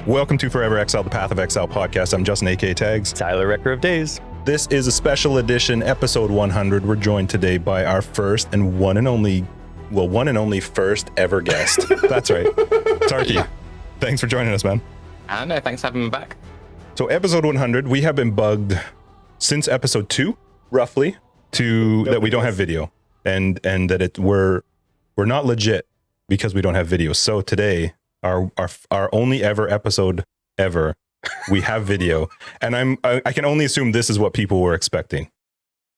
Welcome to Forever Exile, the Path of Exile podcast. I'm Justin, aka Tags. Tyler, Wrecker of Days. This is a special edition, episode 100. We're joined today by our first and one and only first ever guest. That's right. Tarke, thanks for joining us, man. No, thanks for having me back. So episode 100, we have been bugged since episode 2, roughly, that we don't have video and that we're not legit because we don't have video. So today, our only ever episode ever, we have video, and I can only assume this is what people were expecting.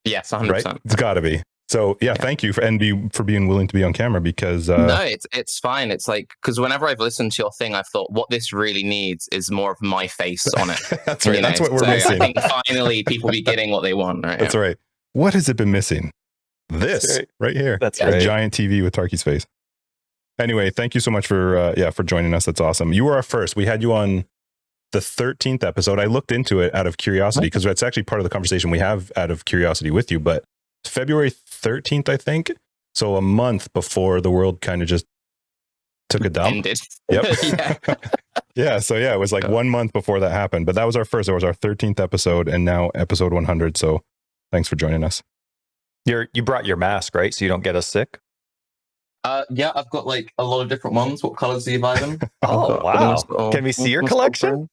Yes, 100%. Right? It's got to be. So yeah, thank you for being willing to be on camera because no, it's fine. It's like, because whenever I've listened to your thing, I've thought what this really needs is more of my face on it. That's right. That's what we're missing. I think finally people be getting what they want. Right? That's right. What has it been missing? This right here. That's a right. giant TV with Tarke's face. Anyway, thank you so much for joining us. That's awesome. You were our first. We had you on the 13th episode. I looked into it out of curiosity because it's actually part of the conversation we have out of curiosity with you. But February 13th, I think. So a month before the world kind of just took a dump. Ended. Yep. Yeah. So yeah, it was like 1 month before that happened. But that was our first. It was our 13th episode, and now episode 100. So thanks for joining us. You brought your mask, right? So you don't get us sick? Yeah, I've got like a lot of different ones. What colors do you buy them? Oh, wow. Can we see your collection?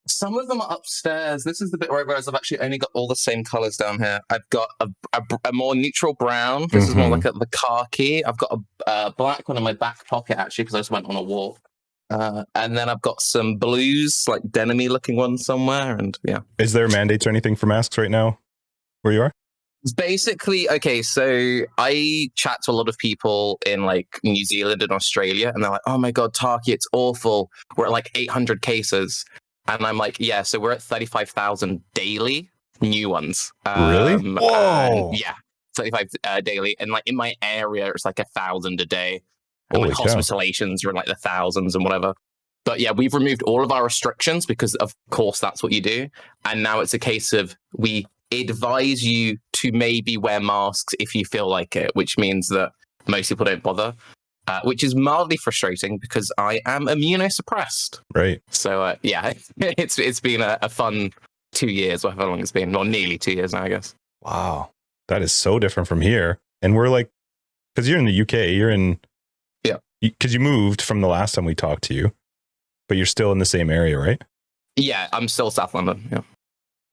Some of them are upstairs. This is the bit whereas I've actually only got all the same colors down here. I've got a more neutral brown. This is more like the khaki. I've got a black one in my back pocket, actually, because I just went on a walk. And then I've got some blues, like denim-y looking ones somewhere. And yeah. Is there mandates or anything for masks right now where you are? Basically, okay, so I chat to a lot of people in like New Zealand and Australia, and they're like, oh my God, Tarke, it's awful. We're at like 800 cases. And I'm like, yeah, so we're at 35,000 daily new ones. Really? Whoa. Yeah, 35 daily. And like in my area, it's like 1,000 a day. And Holy like cow. hospitalizations are in like the thousands and whatever. But yeah, we've removed all of our restrictions because of course that's what you do. And now it's a case of we advise you to maybe wear masks if you feel like it, which means that most people don't bother, which is mildly frustrating because I am immunosuppressed. Right. So yeah, it's been a fun 2 years, however long it's been, or nearly 2 years now, I guess. Wow. That is so different from here. And we're like, because you're in the UK, because you moved from the last time we talked to you, but you're still in the same area, right? Yeah, I'm still South London. Yeah.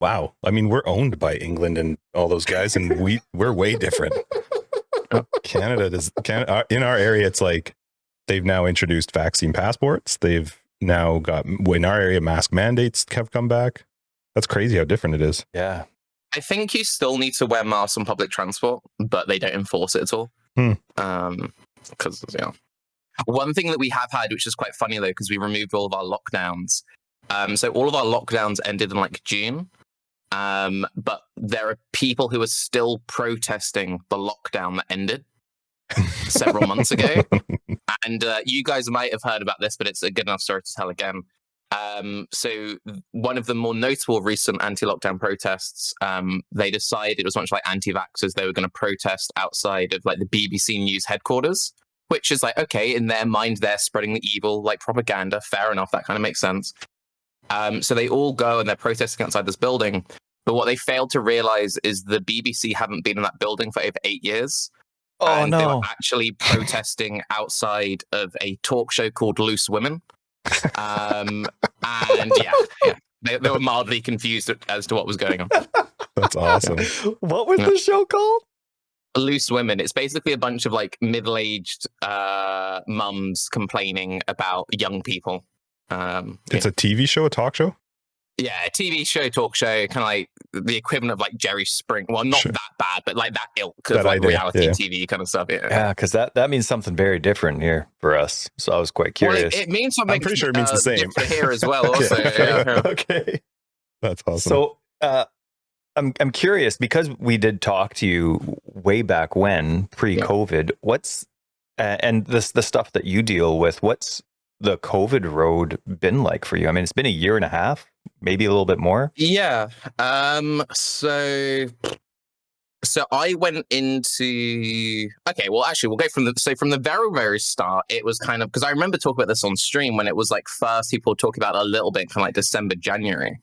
Wow. I mean, we're owned by England and all those guys, and we're way different. Canada in our area, it's like they've now introduced vaccine passports. They've now got, in our area, mask mandates have come back. That's crazy how different it is. Yeah. I think you still need to wear masks on public transport, but they don't enforce it at all. Because, one thing that we have had, which is quite funny though, because we removed all of our lockdowns. So all of our lockdowns ended in like June. But there are people who are still protesting the lockdown that ended several months ago. And you guys might have heard about this, but it's a good enough story to tell again. So one of the more notable recent anti-lockdown protests, they decided, it was much like anti-vaxxers, they were going to protest outside of like the BBC News headquarters, which is like, okay, in their mind, they're spreading the evil, like propaganda. Fair enough. That kind of makes sense. So they all go and they're protesting outside this building. But what they failed to realize is the BBC haven't been in that building for over 8 years. Oh, and they were no. actually protesting outside of a talk show called Loose Women. And yeah, they were mildly confused as to what was going on. That's awesome. What was the show called? Loose Women. It's basically a bunch of like middle-aged mums complaining about young people. It's a TV show, a talk show? Yeah, a TV show, talk show, kind of like the equivalent of like Jerry Springer. Well, not Sure. that bad, but like that ilk That of like idea, reality yeah. TV kind of stuff. Yeah, because that means something very different here for us. So I was quite curious. Well, it means something. I'm pretty sure it means the same. different here as well. Also, yeah. Okay. That's awesome. So I'm curious, because we did talk to you way back when, pre-COVID. What's and the stuff that you deal with, what's the COVID road been like for you? I mean, it's been a year and a half, maybe a little bit more. Yeah. So So I went into well, actually, we'll go from the very, very start. It was kind of because I remember talking about this on stream when it was like first people talking about it a little bit, kind of like December, January,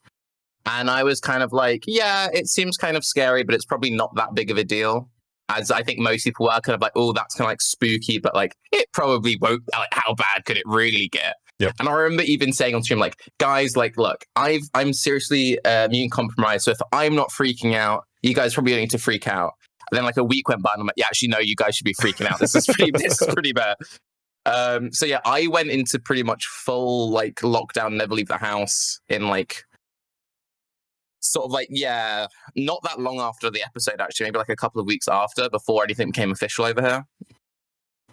and I was kind of like, yeah, it seems kind of scary, but it's probably not that big of a deal. As I think most people were kind of like, oh, that's kind of like spooky, but like it probably won't. Like, how bad could it really get? Yep. And I remember even saying on stream, like, guys, like, look, I'm seriously immune compromised, so if I'm not freaking out, you guys probably don't need to freak out. And then like a week went by and I'm like, yeah, actually, no, you guys should be freaking out. This is pretty bad. So yeah, I went into pretty much full like lockdown, never leave the house in like sort of like, yeah, not that long after the episode, actually, maybe like a couple of weeks after, before anything became official over here.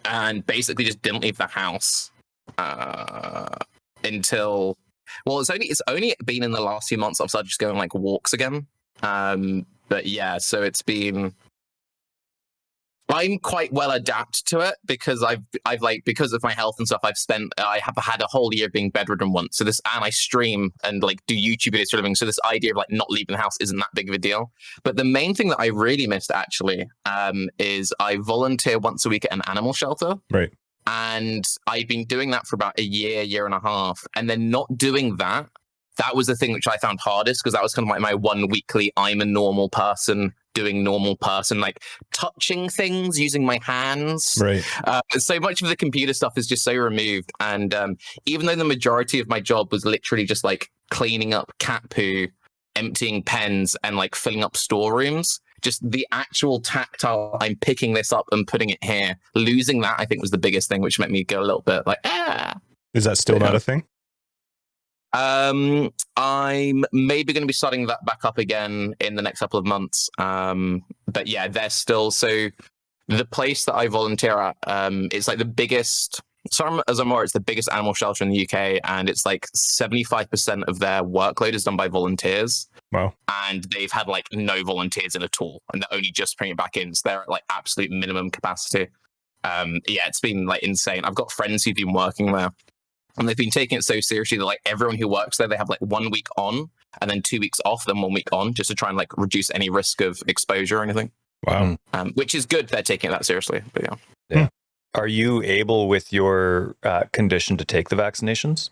And basically just didn't leave the house until, well, it's only been in the last few months I've started just going like walks again. But yeah, so it's been, I'm quite well adapted to it because I've like, because of my health and stuff, I have had a whole year being bedridden once. So and I stream and like do YouTube videos for a living. So this idea of like not leaving the house isn't that big of a deal. But the main thing that I really missed actually is I volunteer once a week at an animal shelter. Right. And I've been doing that for about a year and a half. And then not doing that was the thing which I found hardest, because that was kind of like my one weekly, I'm a normal person, doing normal person, like touching things, using my hands. Right. So much of the computer stuff is just so removed. And even though the majority of my job was literally just like cleaning up cat poo, emptying pens, and like filling up storerooms, just the actual tactile, I'm picking this up and putting it here, losing that, I think, was the biggest thing, which made me go a little bit like, ah. Is that still not a thing? I'm maybe going to be starting that back up again in the next couple of months. But yeah, they're still, so the place that I volunteer at, it's like the biggest, as I'm aware, it's the biggest animal shelter in the UK, and it's like 75% of their workload is done by volunteers. Wow. And they've had like no volunteers in at all, and they're only just bringing it back in. So they're at like absolute minimum capacity. Yeah, it's been like insane. I've got friends who've been working there, and they've been taking it so seriously that like everyone who works there, they have like 1 week on and then 2 weeks off, then 1 week on, just to try and like reduce any risk of exposure or anything. Wow. Which is good. They're taking it that seriously. But yeah. Yeah. Are you able with your condition to take the vaccinations?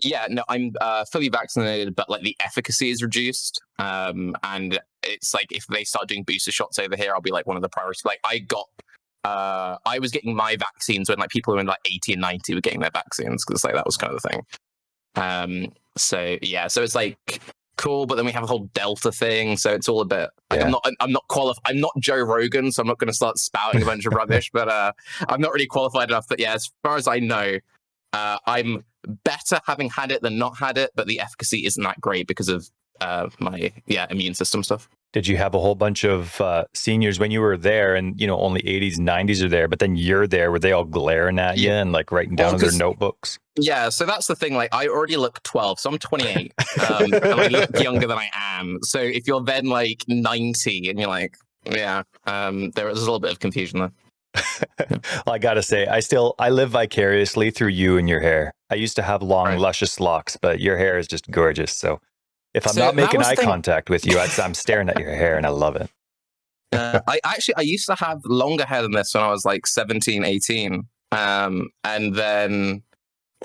Yeah, no, I'm fully vaccinated, but like the efficacy is reduced. And it's like if they start doing booster shots over here, I'll be like one of the priorities. Like I was getting my vaccines when like people who were in like 80 and 90 were getting their vaccines, because like that was kind of the thing. So yeah, so it's like cool, but then we have a whole Delta thing, so it's all a bit like, yeah. I'm not qualified. I'm not Joe Rogan, so I'm not going to start spouting a bunch of rubbish, but I'm not really qualified enough. But yeah, as far as I know, I'm better having had it than not had it, but the efficacy isn't that great because of my immune system stuff. Did you have a whole bunch of seniors when you were there, and you know only 80s, 90s are there, but then you're there, were they all glaring at you and like writing down in their notebooks? Yeah, so that's the thing. Like, I already look 12, so I'm 28, and I look younger than I am. So if you're then like 90, and you're like, yeah, there's a little bit of confusion there. Well, I gotta say, I live vicariously through you and your hair. I used to have long, luscious locks, but your hair is just gorgeous. So if I'm not making eye contact with you, I'm staring at your hair, and I love it. I used to have longer hair than this when I was like 17, 18. And then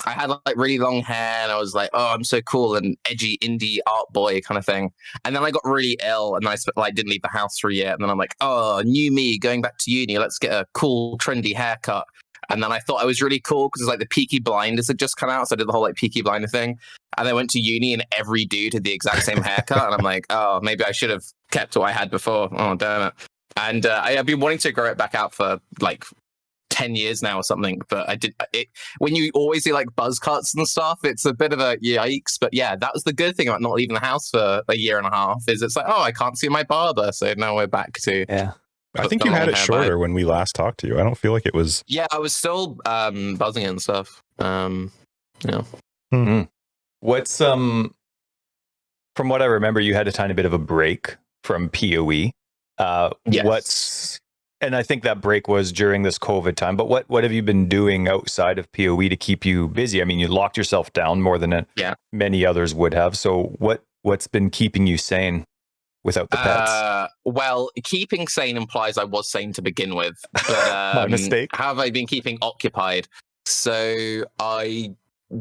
I had like really long hair, and I was like, oh, I'm so cool and edgy indie art boy kind of thing. And then I got really ill, and I didn't leave the house for a year. And then I'm like, oh, new me, going back to uni, let's get a cool, trendy haircut. And then I thought I was really cool because it's like the Peaky Blinders had just come out, so I did the whole like Peaky Blinder thing. And I went to uni, and every dude had the exact same haircut, and I'm like, oh, maybe I should have kept what I had before. Oh, damn it! And I've been wanting to grow it back out for like 10 years now or something, but I did it when you always do like buzz cuts and stuff. It's a bit of a yikes, but yeah, that was the good thing about not leaving the house for a year and a half, is it's like, oh, I can't see my barber, so now we're back to I think you had it shorter when we last talked to you. I don't feel like it was. Yeah, I was still buzzing it and stuff. What's from what I remember, you had a tiny bit of a break from PoE. Yes. And I think that break was during this COVID time, but what have you been doing outside of PoE to keep you busy? I mean, you locked yourself down more than many others would have. So what's been keeping you sane? without the pets? Well, keeping sane implies I was sane to begin with. But, My mistake. How have I been keeping occupied? So I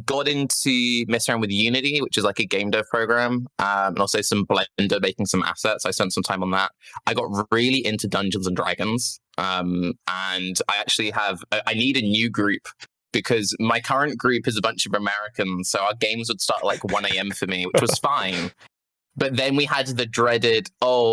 got into messing around with Unity, which is like a game dev program, and also some Blender, making some assets. I spent some time on that. I got really into Dungeons and Dragons, and I actually I need a new group because my current group is a bunch of Americans, so our games would start at like 1 a.m. for me, which was fine. But then we had the dreaded,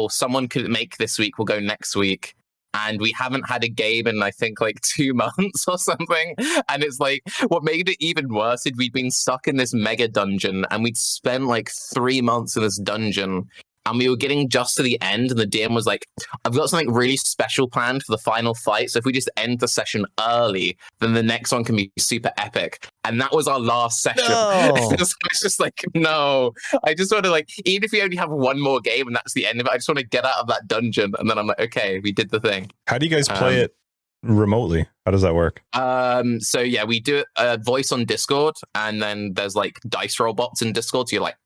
someone couldn't make this week, we'll go next week. And we haven't had a game in, I think, like 2 months or something. And it's like, what made it even worse is we'd been stuck in this mega dungeon and we'd spent like 3 months in this dungeon. And we were getting just to the end, and the DM was like, I've got something really special planned for the final fight. So if we just end the session early, then the next one can be super epic. And that was our last session. No. So it's just like, no. I just want to, like, even if we only have one more game and that's the end of it, I just want to get out of that dungeon. And then I'm like, okay, we did the thing. How do you guys play it remotely? How does that work? So yeah, we do voice on Discord, and then there's like dice roll bots in Discord. So you're like,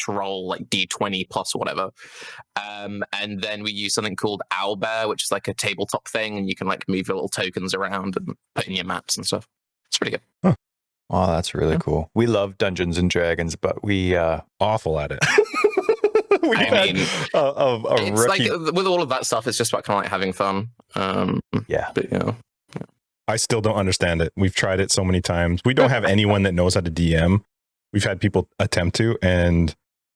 /roll like d20 plus whatever, and then we use something called Owlbear, which is like a tabletop thing, and you can like move your little tokens around and put in your maps and stuff. It's pretty good. Huh. Oh, that's really cool. We love Dungeons and Dragons, but we awful at it. I mean, it's like with all of that stuff, it's just about kind of like having fun. Yeah, but you know, I still don't understand it. We've tried it so many times. We don't have anyone that knows how to DM. We've had people attempt to, and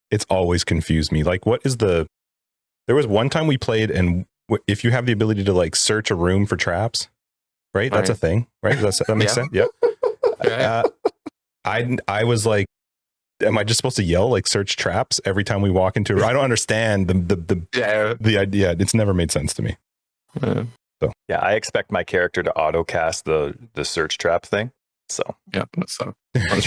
it's always confused me. Like, there was one time we played, and if you have the ability to like search a room for traps, right? That's a thing, right? That makes sense. Yep. I was like, am I just supposed to yell like search traps every time we walk into? I don't understand the idea. It's never made sense to me. So yeah, I expect my character to auto cast the search trap thing. So yeah, that's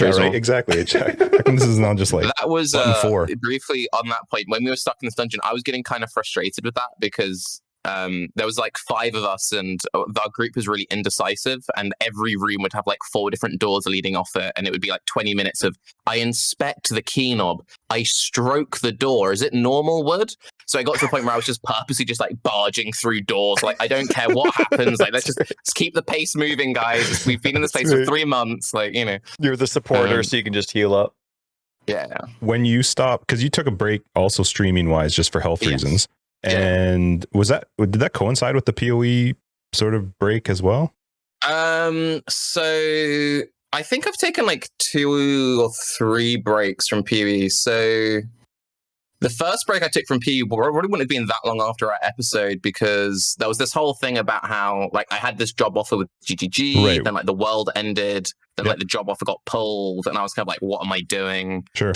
right. Exactly. This is not just like that was four. Briefly on that point. When we were stuck in this dungeon, I was getting kind of frustrated with that because there was like 5 of us, and our group was really indecisive. And every room would have like 4 different doors leading off it, and it would be like 20 minutes of I inspect the key knob, I stroke the door. Is it normal wood? So I got to the point where I was just purposely just like barging through doors. Like, I don't care what happens. Like, let's just keep the pace moving, guys. We've been in this place for 3 months. Like, you know, you're the supporter, so you can just heal up. Yeah. When you stop, because you took a break also streaming wise, just for health reasons. And did that coincide with the PoE sort of break as well? So I think I've taken like 2 or 3 breaks from PoE. So the first break I took from PoE probably wouldn't have been that long after our episode, because there was this whole thing about how like I had this job offer with GGG, right. Then like the world ended, then like the job offer got pulled, and I was kind of like, what am I doing? Sure.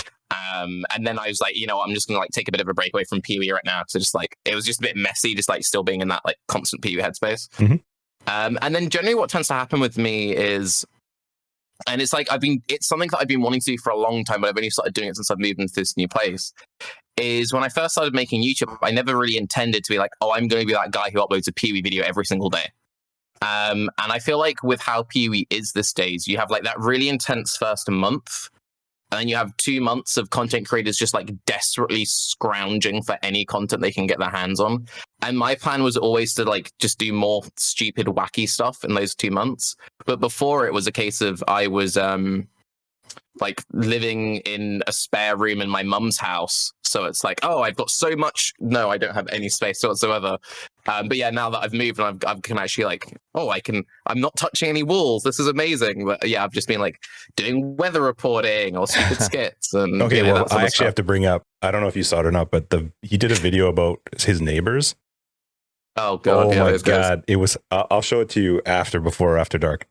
And then I was like, you know, I'm just gonna like take a bit of a break away from PoE right now, because just like it was just a bit messy, just like still being in that like constant PoE headspace. Mm-hmm. And then generally what tends to happen with me is, and it's like it's something that I've been wanting to do for a long time, but I've only started doing it since I've moved into this new place, is when I first started making YouTube, I never really intended to be like, I'm going to be that guy who uploads a PoE video every single day. And I feel like with how PoE is these days, you have like that really intense first month, and then you have 2 months of content creators just like desperately scrounging for any content they can get their hands on. And my plan was always to like just do more stupid, wacky stuff in those 2 months. But before, it was a case of I was like living in a spare room in my mum's house. So it's like, I've got so much. No, I don't have any space whatsoever. But yeah, now that I've moved and I can actually like, I'm not touching any walls. This is amazing. But yeah, I've just been like doing weather reporting or stupid skits. And okay, well, I actually have to bring up, I don't know if you saw it or not, but he did a video about his neighbors. Oh god! Oh my god! It was. I'll show it to you before or after dark.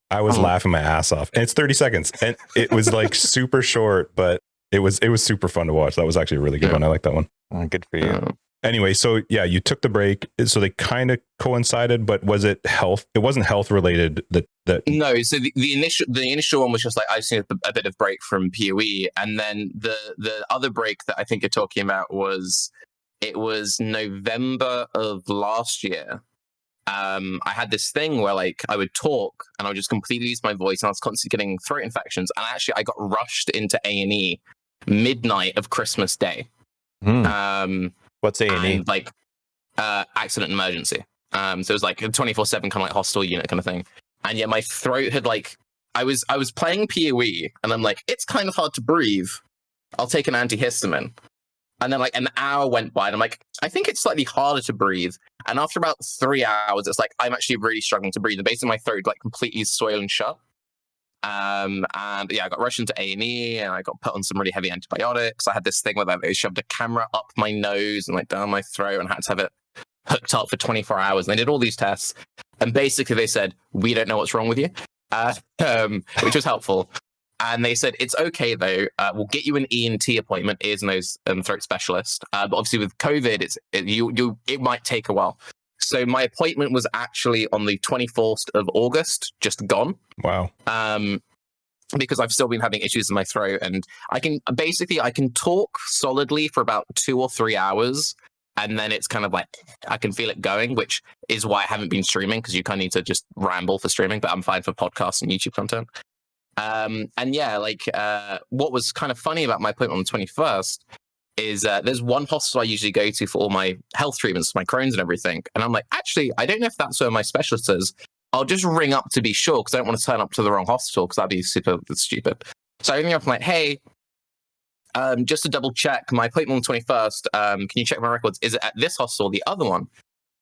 I was laughing my ass off, and it's 30 seconds, and it was like super short, but it was super fun to watch. That was actually a really good one. I like that one. Good for you. Anyway, so yeah, you took the break, so they kind of coincided, but was it health? It wasn't health related. No. So the initial one was just like I just needed a bit of break from PoE, and then the other break that I think you're talking about was November of last year. I had this thing where like I would talk and I would just completely lose my voice, and I was constantly getting throat infections. And actually, I got rushed into A&E midnight of Christmas Day. What's A&E? And like accident emergency. So it was like a 24/7 kind of like hostile unit kind of thing. And yet my throat had like, I was playing PoE and I'm like, it's kind of hard to breathe. I'll take an antihistamine. And then like an hour went by and I'm like, I think it's slightly harder to breathe. And after about 3 hours, it's like, I'm actually really struggling to breathe. And basically my throat like completely swollen shut. And yeah, I got rushed into A&E and I got put on some really heavy antibiotics. I had this thing where they shoved a camera up my nose and like down my throat and had to have it hooked up for 24 hours. And they did all these tests. And basically they said, we don't know what's wrong with you, which was helpful. And they said, it's okay though. We'll get you an ENT appointment, ears, nose, and throat specialist. But obviously with COVID, it might take a while. So my appointment was actually on the 24th of August, just gone. Wow. Because I've still been having issues in my throat, and I can talk solidly for about 2 or 3 hours, and then it's kind of like I can feel it going, which is why I haven't been streaming, because you kind of need to just ramble for streaming. But I'm fine for podcasts and YouTube content. And yeah, like what was kind of funny about my appointment on the 21st is there's one hospital I usually go to for all my health treatments, my Crohn's and everything. And I'm like, actually, I don't know if that's where my specialist is. I'll just ring up to be sure, because I don't want to turn up to the wrong hospital, because that'd be super stupid. So I ring up, I'm like, hey, just to double check, my appointment on the 21st, can you check my records? Is it at this hospital or the other one?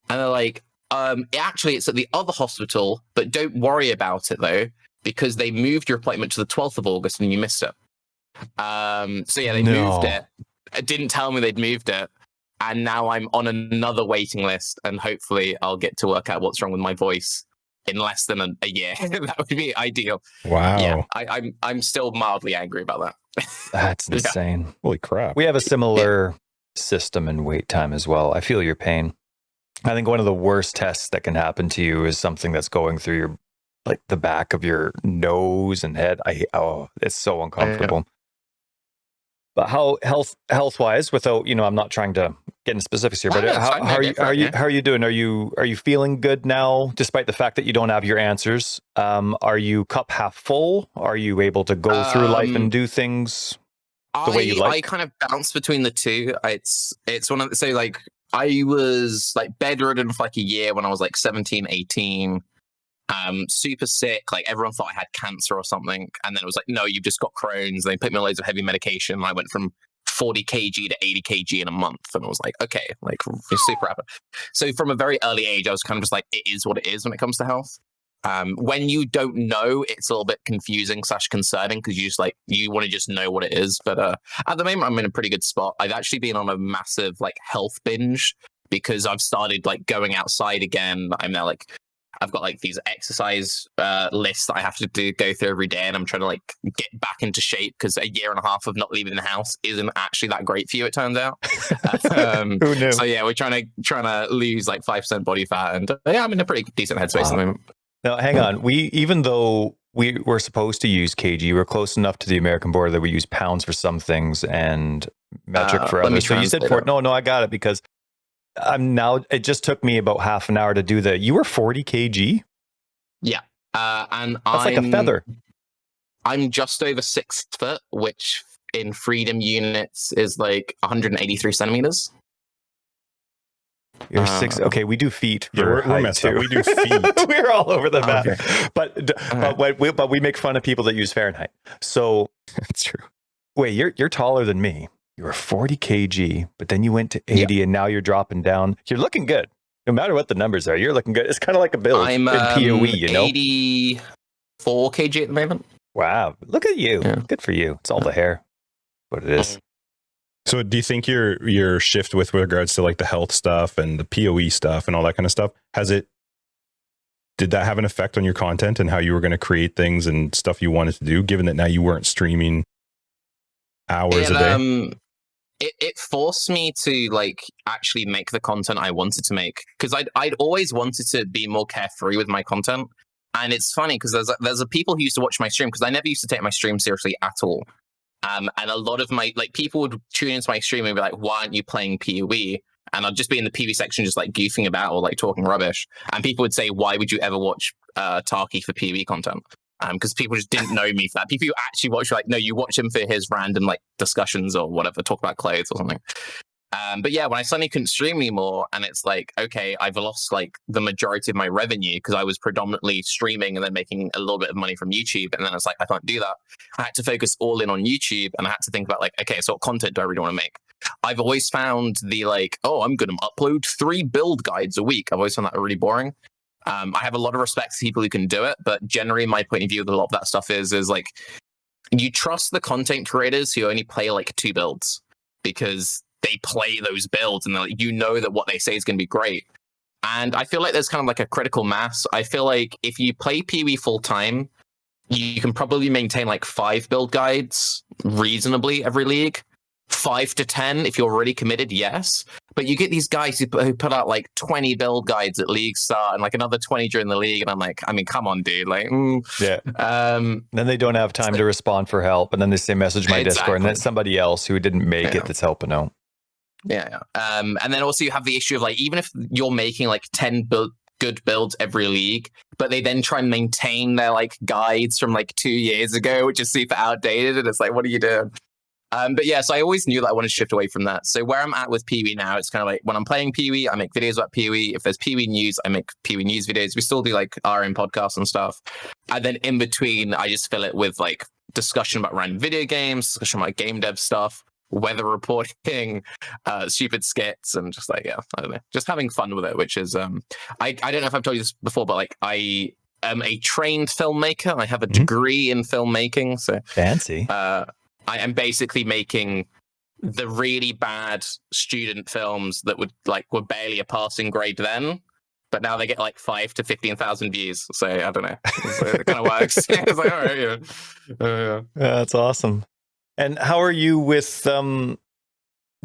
And they're like, actually, it's at the other hospital, but don't worry about it, though, because they moved your appointment to the 12th of August and you missed it. So yeah, they moved it. It didn't tell me they'd moved it. And now I'm on another waiting list, and hopefully I'll get to work out what's wrong with my voice in less than a year. That would be ideal. Wow. Yeah, I'm still mildly angry about that. That's insane. Yeah. Holy crap. We have a similar system in wait time as well. I feel your pain. I think one of the worst tests that can happen to you is something that's going through your, like the back of your nose and head. It's so uncomfortable. But how health wise, without, I'm not trying to get into specifics here, but how are you doing? Are you feeling good now, despite the fact that you don't have your answers? Are you cup half full? Are you able to go through life and do things the way you like? I kind of bounce between the two. It's one of the, so like I was like bedridden for like a year when I was like 17, 18. Super sick, like everyone thought I had cancer or something, and then it was like, no, you've just got Crohn's. They put me on loads of heavy medication, and I went from 40 kg to 80 kg in a month, and I was like, okay, like it's super rapid. So from a very early age, I was kind of just like, it is what it is when it comes to health. When you don't know, it's a little bit confusing / concerning, because you want to just know what it is. But at the moment, I'm in a pretty good spot. I've actually been on a massive like health binge, because I've started like going outside again. I'm now like, I've got like these exercise lists that I have to go through every day, and I'm trying to like get back into shape, because a year and a half of not leaving the house isn't actually that great for you, it turns out. Who knew? So yeah, we're trying to lose like 5% body fat, and yeah, I'm in a pretty decent headspace at the moment. Now, hang on. Even though we were supposed to use kg, we're close enough to the American border that we use pounds for some things and metric for others. So you said no, I got it, because it just took me about half an hour to do that. You were 40 kg? Yeah. And that's like a feather. I'm just over 6 foot, which in freedom units is like 183 centimeters. You're 6. Okay, we do feet. We're messed up. We do feet. We're all over the map. Okay. But we make fun of people that use Fahrenheit. So that's true. Wait, you're taller than me. You were 40 kg, but then you went to 80, and now you're dropping down. You're looking good. No matter what the numbers are, you're looking good. It's kind of like a build in PoE, 84 kg at the moment. Wow, look at you. Yeah. Good for you. It's all the hair. What it is. So do you think your shift with regards to like the health stuff and the PoE stuff and all that kind of stuff, did that have an effect on your content and how you were going to create things and stuff you wanted to do, given that now you weren't streaming hours a day? It forced me to like actually make the content I wanted to make, because I'd always wanted to be more carefree with my content. And it's funny because there's a people who used to watch my stream, because I never used to take my stream seriously at all. And a lot of my like people would tune into my stream and be like, why aren't you playing PoE? And I'd just be in the PoE section just like goofing about or like talking rubbish. And people would say, why would you ever watch Tarke for PoE content? Because people just didn't know me for that. People who actually watch, like, no, you watch him for his random like discussions or whatever, talk about clothes or something. But yeah, when I suddenly couldn't stream anymore, and it's like, okay, I've lost like the majority of my revenue because I was predominantly streaming and then making a little bit of money from YouTube. And then it's like, I can't do that. I had to focus all in on YouTube, and I had to think about like, okay, so what content do I really want to make? I've always found the like, oh, I'm going to upload 3 build guides a week. I've always found that really boring. I have a lot of respect for people who can do it, but generally my point of view with a lot of that stuff is like, you trust the content creators who only play like 2 builds because they play those builds and like, you know that what they say is going to be great. And I feel like there's kind of like a critical mass. I feel like if you play PoE full time, you can probably maintain like 5 build guides reasonably every league. 5 to 10 if you're already committed, yes. But you get these guys who put out like 20 build guides at league start and like another 20 during the league, and I'm like, I mean, come on, dude. Like, yeah. Then they don't have time to respond for help, and then they say message my Discord, and then somebody else who didn't make it that's helping out. Yeah. And then also you have the issue of like, even if you're making like 10 good builds every league, but they then try and maintain their like guides from like 2 years ago, which is super outdated, and it's like, what are you doing? But yeah, so I always knew that I wanted to shift away from that. So where I'm at with PoE now, it's kind of like when I'm playing PoE, I make videos about PoE. If there's PoE news, I make PoE news videos. We still do like our own podcasts and stuff. And then in between, I just fill it with like discussion about random video games, discussion about game dev stuff, weather reporting, stupid skits, and just like, yeah, I don't know, just having fun with it, which is, I don't know if I've told you this before, but like I am a trained filmmaker. I have a degree in filmmaking. So fancy. I am basically making the really bad student films that were barely a passing grade then, but now they get like 5 to 15,000 views. So I don't know. It kind of works. It's like, all right, yeah. That's awesome. And how are you with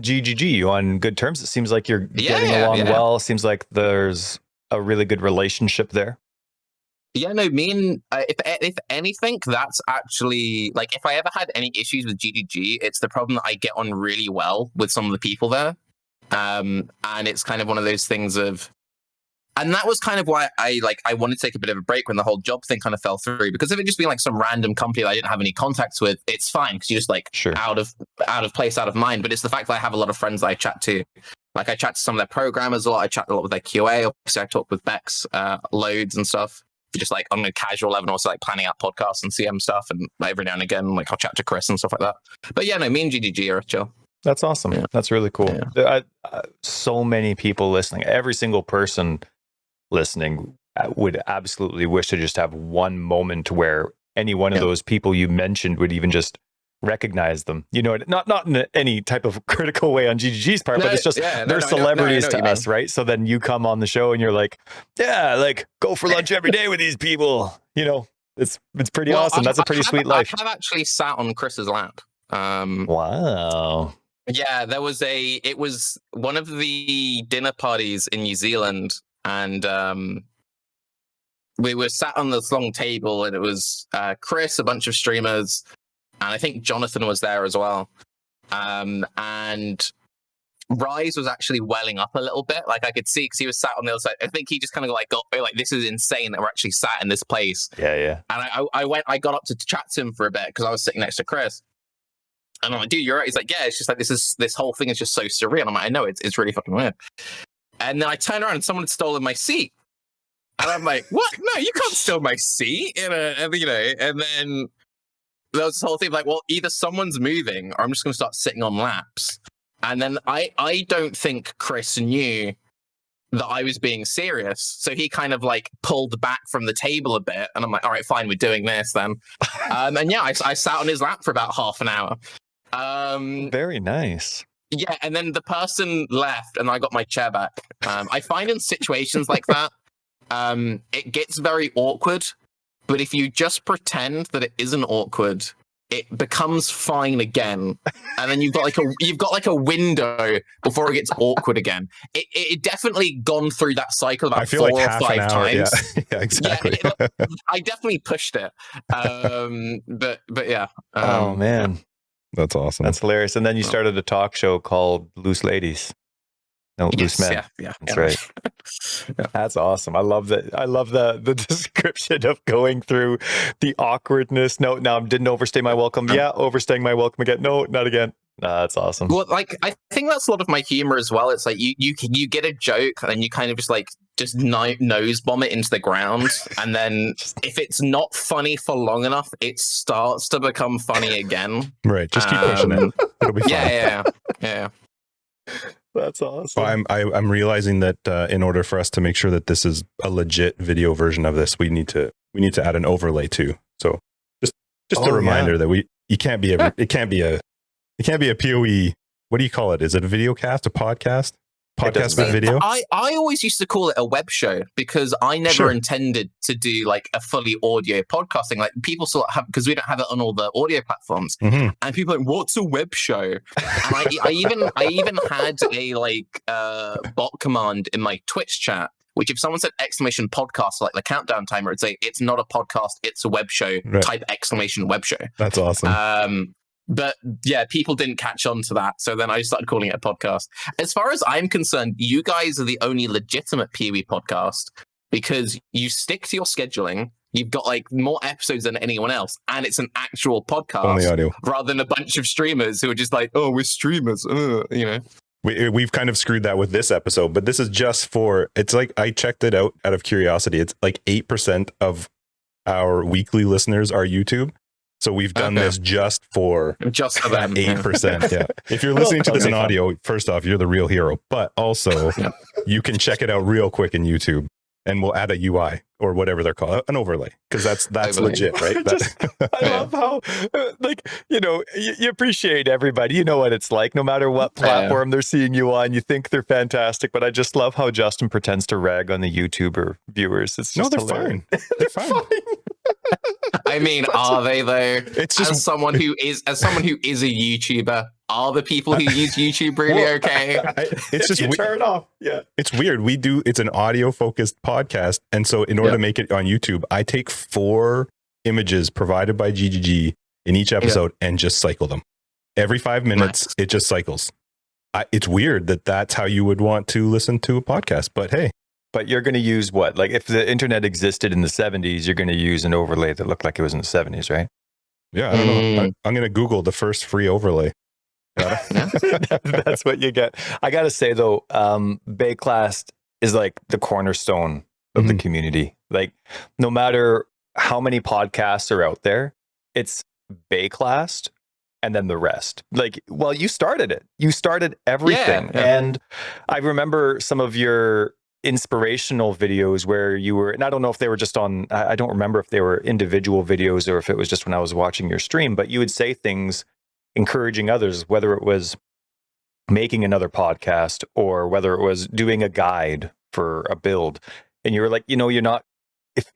GGG? You on good terms? It seems like you're getting along well. It seems like there's a really good relationship there. Yeah, no, me and if anything, that's actually like if I ever had any issues with GGG, it's the problem that I get on really well with some of the people there, and it's kind of one of those things of, and that was kind of why I wanted to take a bit of a break when the whole job thing kind of fell through, because if it just been like some random company that I didn't have any contacts with, it's fine because you're just like out of place, out of mind. But it's the fact that I have a lot of friends that I chat to. Like I chat to some of their programmers a lot. I chat a lot with their QA. Obviously, I talk with Bex loads and stuff. Just like on a casual level, also like planning out podcasts and CM stuff, and like, every now and again, like I'll chat to Chris and stuff like that. But yeah, no, me and GGG are chill. That's awesome. Yeah. That's really cool. Yeah. So many people listening, every single person listening would absolutely wish to just have one moment where any one of those people you mentioned would even just recognize them. You know, not in any type of critical way on GGG's part, but it's just they're celebrities to us, right? So then you come on the show and you're like, yeah, like go for lunch every day with these people. You know, it's pretty awesome. That's a pretty sweet life. I have actually sat on Chris's lap. Wow. Yeah, it was one of the dinner parties in New Zealand, and we were sat on this long table, and it was Chris, a bunch of streamers, and I think Jonathan was there as well. And Rise was actually welling up a little bit. Like I could see because he was sat on the other side. I think he just kind of got like, this is insane that we're actually sat in this place. Yeah. And I got up to chat to him for a bit because I was sitting next to Chris. And I'm like, dude, you're right. He's like, yeah, it's just like this whole thing is just so surreal. I'm like, I know, it's really fucking weird. And then I turned around and someone had stolen my seat. And I'm like, what? No, you can't steal my seat. And then there was this whole thing like, well, either someone's moving or I'm just going to start sitting on laps. And then I don't think Chris knew that I was being serious. So he kind of like pulled back from the table a bit. And I'm like, all right, fine, we're doing this then. And yeah, I sat on his lap for about half an hour. Very nice. Yeah, and then the person left and I got my chair back. I find in situations like that, it gets very awkward. But if you just pretend that it isn't awkward, it becomes fine again, and then you've got like a window before it gets awkward again. It definitely gone through that cycle about 4 or 5 times. Yeah, exactly. Yeah, I definitely pushed it, but yeah. Oh man, that's awesome. That's hilarious. And then you started a talk show called Loose Ladies. No, Loose Men. Yeah, that's right. Yeah. That's awesome. I love that. I love the description of going through the awkwardness. No, didn't overstay my welcome. Yeah, overstaying my welcome again. No, not again. That's awesome. Well, like I think that's a lot of my humor as well. It's like you get a joke and you kind of just nose bomb it into the ground, and then if it's not funny for long enough, it starts to become funny again. Right, just keep pushing it. It'll be fine. Yeah. That's awesome. Well, I'm realizing that in order for us to make sure that this is a legit video version of this, we need to add an overlay too. So just a reminder that it can't be a PoE. What do you call it? Is it a video cast? A podcast? Podcast with video? I always used to call it a web show because I never intended to do like a fully audio podcasting. Like people sort of have, because we don't have it on all the audio platforms, and people are like, what's a web show? And I even had a bot command in my Twitch chat, which if someone said exclamation podcast, like the countdown timer, it'd say it's not a podcast, it's a web show. Right. Type exclamation web show. That's awesome. But yeah, people didn't catch on to that. So then I started calling it a podcast. As far as I'm concerned, you guys are the only legitimate PoE podcast because you stick to your scheduling. You've got like more episodes than anyone else. And it's an actual podcast. Only audio. Rather than a bunch of streamers who are just like, oh, we're streamers. You know. We've kind of screwed that with this episode, but this is just for, it's like, I checked it out of curiosity. It's like 8% of our weekly listeners are YouTube. So we've done this just for them. 8%. Yeah. If you're listening to this in audio, first off, you're the real hero, but also you can check it out real quick in YouTube and we'll add a UI or whatever they're called, an overlay. Cause that's legit, right? I love how you appreciate everybody. You know what it's like, no matter what platform they're seeing you on, you think they're fantastic, but I just love how Justin pretends to rag on the YouTuber viewers. It's just they're fine. They're fine. I mean, are they though? It's just as someone who is a YouTuber, are the people who use YouTube really okay? It's just turn off. Yeah, it's weird. It's an audio focused podcast, and so in order to make it on YouTube, I take 4 images provided by GGG in each episode and just cycle them every 5 minutes. Nice. It just cycles. It's weird that that's how you would want to listen to a podcast, but hey. But you're going to use what? Like if the internet existed in the 70s, you're going to use an overlay that looked like it was in the 70s, right? Yeah, I don't know. I'm going to Google the first free overlay. That's what you get. I got to say, though, Bayclass is like the cornerstone of the community. Like no matter how many podcasts are out there, it's Bayclass and then the rest. Like, well, you started it. You started everything. Yeah. And I remember some of your inspirational videos where you were, and I don't know if they were just on, I don't remember if they were individual videos or if it was just when I was watching your stream, but you would say things encouraging others, whether it was making another podcast or whether it was doing a guide for a build. And you were like, you're not,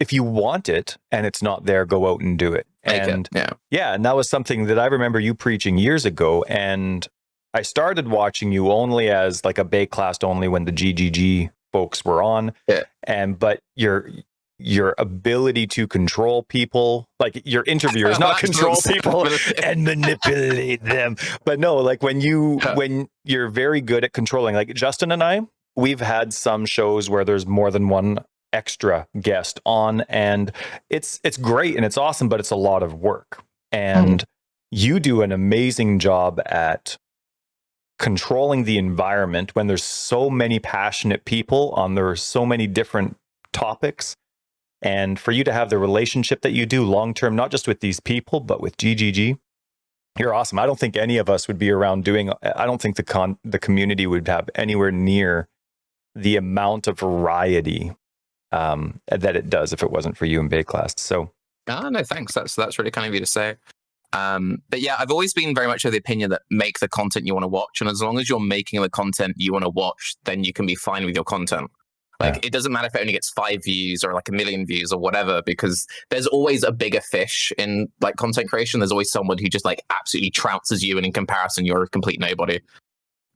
if you want it and it's not there, go out and do it. And and that was something that I remember you preaching years ago. And I started watching you only as like a Bayclass only when the GGG folks were on, but your ability to control people, like your interviewers, not control people and manipulate them, but no, like when you're very good at controlling. Like Justin and I, we've had some shows where there's more than one extra guest on, and it's great and it's awesome, but it's a lot of work. And you do an amazing job at controlling the environment when there's so many passionate people on there's so many different topics, and for you to have the relationship that you do long term, not just with these people but with GGG, you're awesome. I don't think any of us would be around doing, I don't think the community would have anywhere near the amount of variety that it does if it wasn't for you and Bayclass. So no, thanks. That's really kind of you to say. But yeah, I've always been very much of the opinion that make the content you want to watch, and as long as you're making the content you want to watch, then you can be fine with your content. Like it doesn't matter if it only gets 5 views or like 1 million views or whatever, because there's always a bigger fish in like content creation. There's always someone who just like absolutely trounces you, and in comparison you're a complete nobody.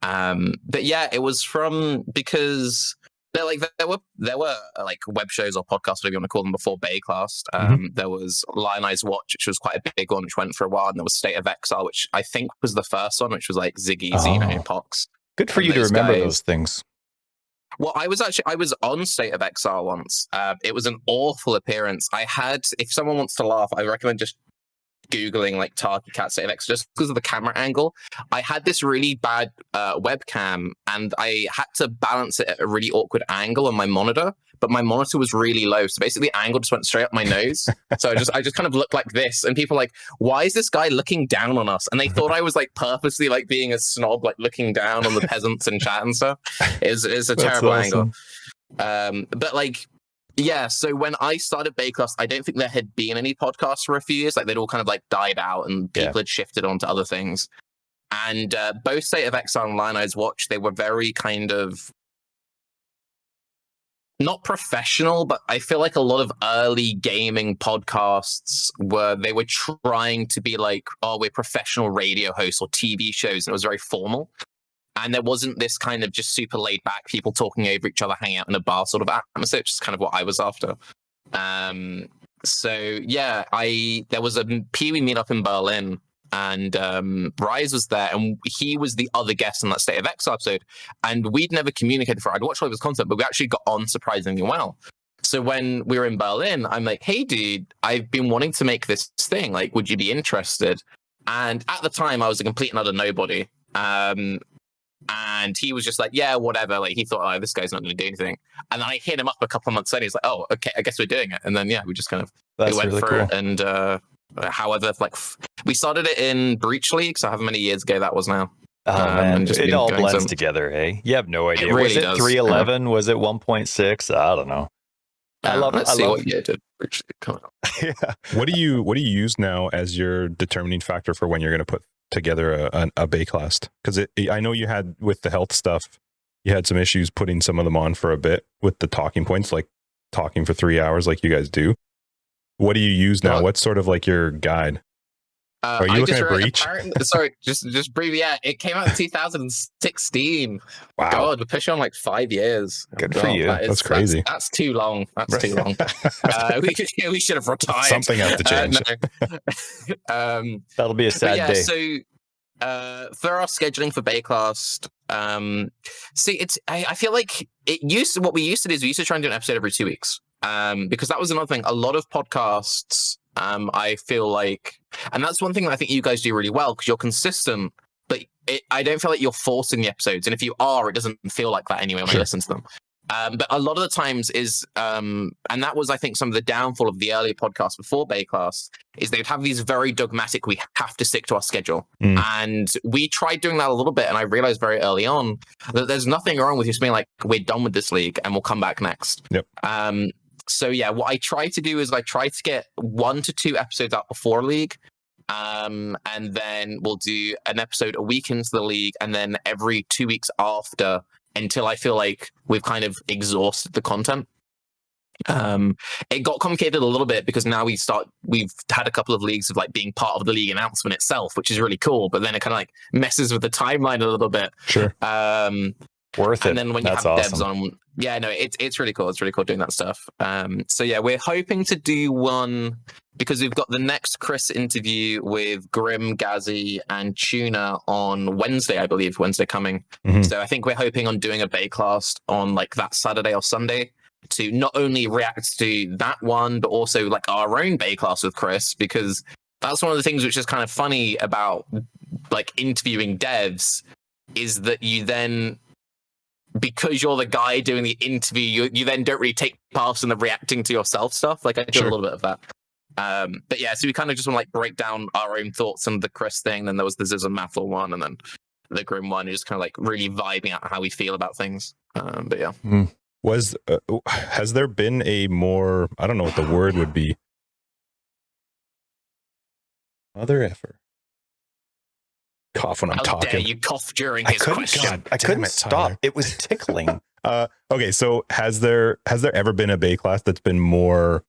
But yeah, it was because there were like web shows or podcasts, whatever you want to call them, before Bayclass. There was Lionized Watch, which was quite a big one, which went for a while, and there was State of Exile, which I think was the first one, which was like Ziggy, Xeno, Pox. Good for you to remember those things. Well, I was on State of Exile once. It was an awful appearance. If someone wants to laugh, I recommend just Googling like Tarke cat state of Exile just because of the camera angle. I had this really bad webcam, and I had to balance it at a really awkward angle on my monitor, but my monitor was really low. So basically the angle just went straight up my nose. So I just kind of looked like this, and people were like, why is this guy looking down on us? And they thought I was like purposely like being a snob, like looking down on the peasants in chat and stuff. It's a terrible angle. But like, yeah, so when I started Bayclass, I don't think there had been any podcasts for a few years. Like they'd all kind of like died out and people had shifted on to other things. And both State of Exile and Lion Eyes Watch, they were very kind of not professional, but I feel like a lot of early gaming podcasts they were trying to be like, oh, we're professional radio hosts or TV shows. And it was very formal. And there wasn't this kind of just super laid back people talking over each other, hanging out in a bar sort of atmosphere, which is kind of what I was after. So yeah, there was a PoE meetup in Berlin, and Rise was there, and he was the other guest in that State of Exile episode. And we'd never communicated before. I'd watched all of his content, but we actually got on surprisingly well. So when we were in Berlin, I'm like, hey dude, I've been wanting to make this thing. Like, would you be interested? And at the time I was a complete and utter nobody. And he was just like, yeah, whatever. Like, he thought, oh, this guy's not going to do anything. And then I hit him up a couple of months later. He's like, oh, okay, I guess we're doing it. And then, yeah, we just kind of we went for it. And however, like, we started it in Breach League. So however many years ago that was now. Oh, man. It all blends together, hey? You have no idea. Really was it does. 311? Was it 1.6? I don't know. Let's see what year did Breach League come out. Yeah. What do you use now as your determining factor for when you're going to put together a Bayclass? Because I know you had with the health stuff, you had some issues putting some of them on for a bit with the talking points, like talking for 3 hours like you guys do. What do you use now? What's sort of like your guide? Are you looking at Breach? Sorry, just briefly. Yeah, it came out in 2016. Wow. God, we're pushing on like 5 years. Good for you. That's crazy. That's too long. That's too long. We should have retired. Something has to change. No. That'll be a sad day. So for our scheduling for Bayclass, see, I feel like what we used to do is we used to try and do an episode every 2 weeks. Because that was another thing. A lot of podcasts, I feel like, and that's one thing that I think you guys do really well because you're consistent, but I don't feel like you're forcing the episodes. And if you are, it doesn't feel like that anyway when I listen to them. But a lot of the times and that was, I think, some of the downfall of the earlier podcasts before Bayclass, is they'd have these very dogmatic, we have to stick to our schedule. And we tried doing that a little bit, and I realized very early on that there's nothing wrong with just being like, we're done with this league and we'll come back next. Yep. So yeah, what I try to do is I try to get 1 to 2 episodes out before league. And then we'll do an episode a week into the league, and then every 2 weeks after, until I feel like we've kind of exhausted the content. It got complicated a little bit because now we've had a couple of leagues of like being part of the league announcement itself, which is really cool, but then it kind of like messes with the timeline a little bit. Sure. Worth it. And then when That's you have awesome. devs on, yeah, no, it's really cool. It's really cool doing that stuff. So yeah, we're hoping to do one because we've got the next Chris interview with Grim, Gazzy, and Tuna on Wednesday, I believe, Wednesday coming. So I think we're hoping on doing a Bayclass on like that Saturday or Sunday to not only react to that one, but also like our own Bayclass with Chris, because that's one of the things which is kind of funny about like interviewing devs is that you then, because you're the guy doing the interview, you then don't really take part in the reacting to yourself stuff. Like I do a little bit of that. But yeah, so we kind of just want to like break down our own thoughts on the Chris thing. Then there was the Zizm Mathel one, and then the Grim one, just kind of like really vibing out how we feel about things. But yeah. Has there been a more, I don't know what the word would be. Mother effer. Cough when I'm talking. How dare you cough during his question? I couldn't stop. It was tickling. Okay, so has there ever been a Bayclass that's been more,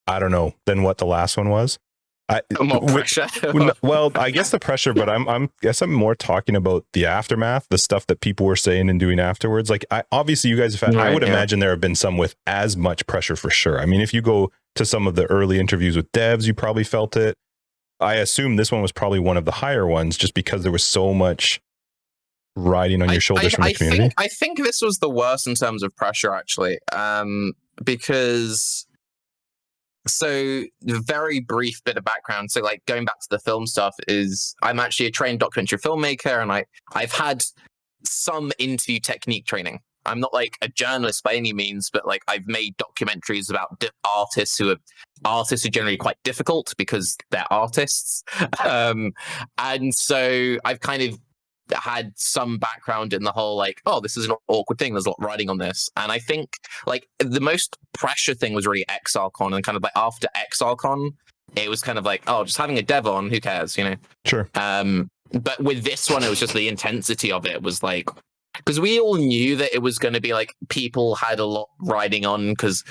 I don't know, than what the last one was? More pressure. Well, I guess the pressure, but I'm more talking about the aftermath, the stuff that people were saying and doing afterwards. Like, obviously you guys have had, I would imagine there have been some with as much pressure for sure. I mean, if you go to some of the early interviews with devs, you probably felt it. I assume this one was probably one of the higher ones just because there was so much riding on your shoulders from the community. I think this was the worst in terms of pressure, actually, because So the very brief bit of background. So like going back to the film stuff is I'm actually a trained documentary filmmaker, and I've had some interview technique training. I'm not like a journalist by any means, but like I've made documentaries about artists who are generally quite difficult because they're artists. And so I've kind of had some background in the whole like, oh, this is an awkward thing. There's a lot riding on this. And I think like the most pressure thing was really ExileCon, and kind of like after ExileCon, it was kind of like, oh, just having a dev on, who cares, you know? Sure. But with this one, it was just the intensity of it was like, because we all knew that it was going to be like people had a lot riding on because,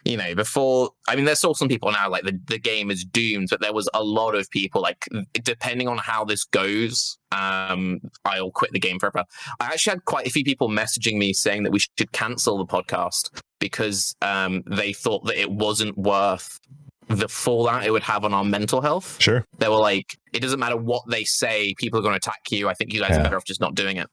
you know, before, I mean, there's still some people now, like the game is doomed, but there was a lot of people like, depending on how this goes, I'll quit the game forever. I actually had quite a few people messaging me saying that we should cancel the podcast because they thought that it wasn't worth the fallout it would have on our mental health. Sure. They were like, it doesn't matter what they say, people are going to attack you. I think you guys are better off just not doing it.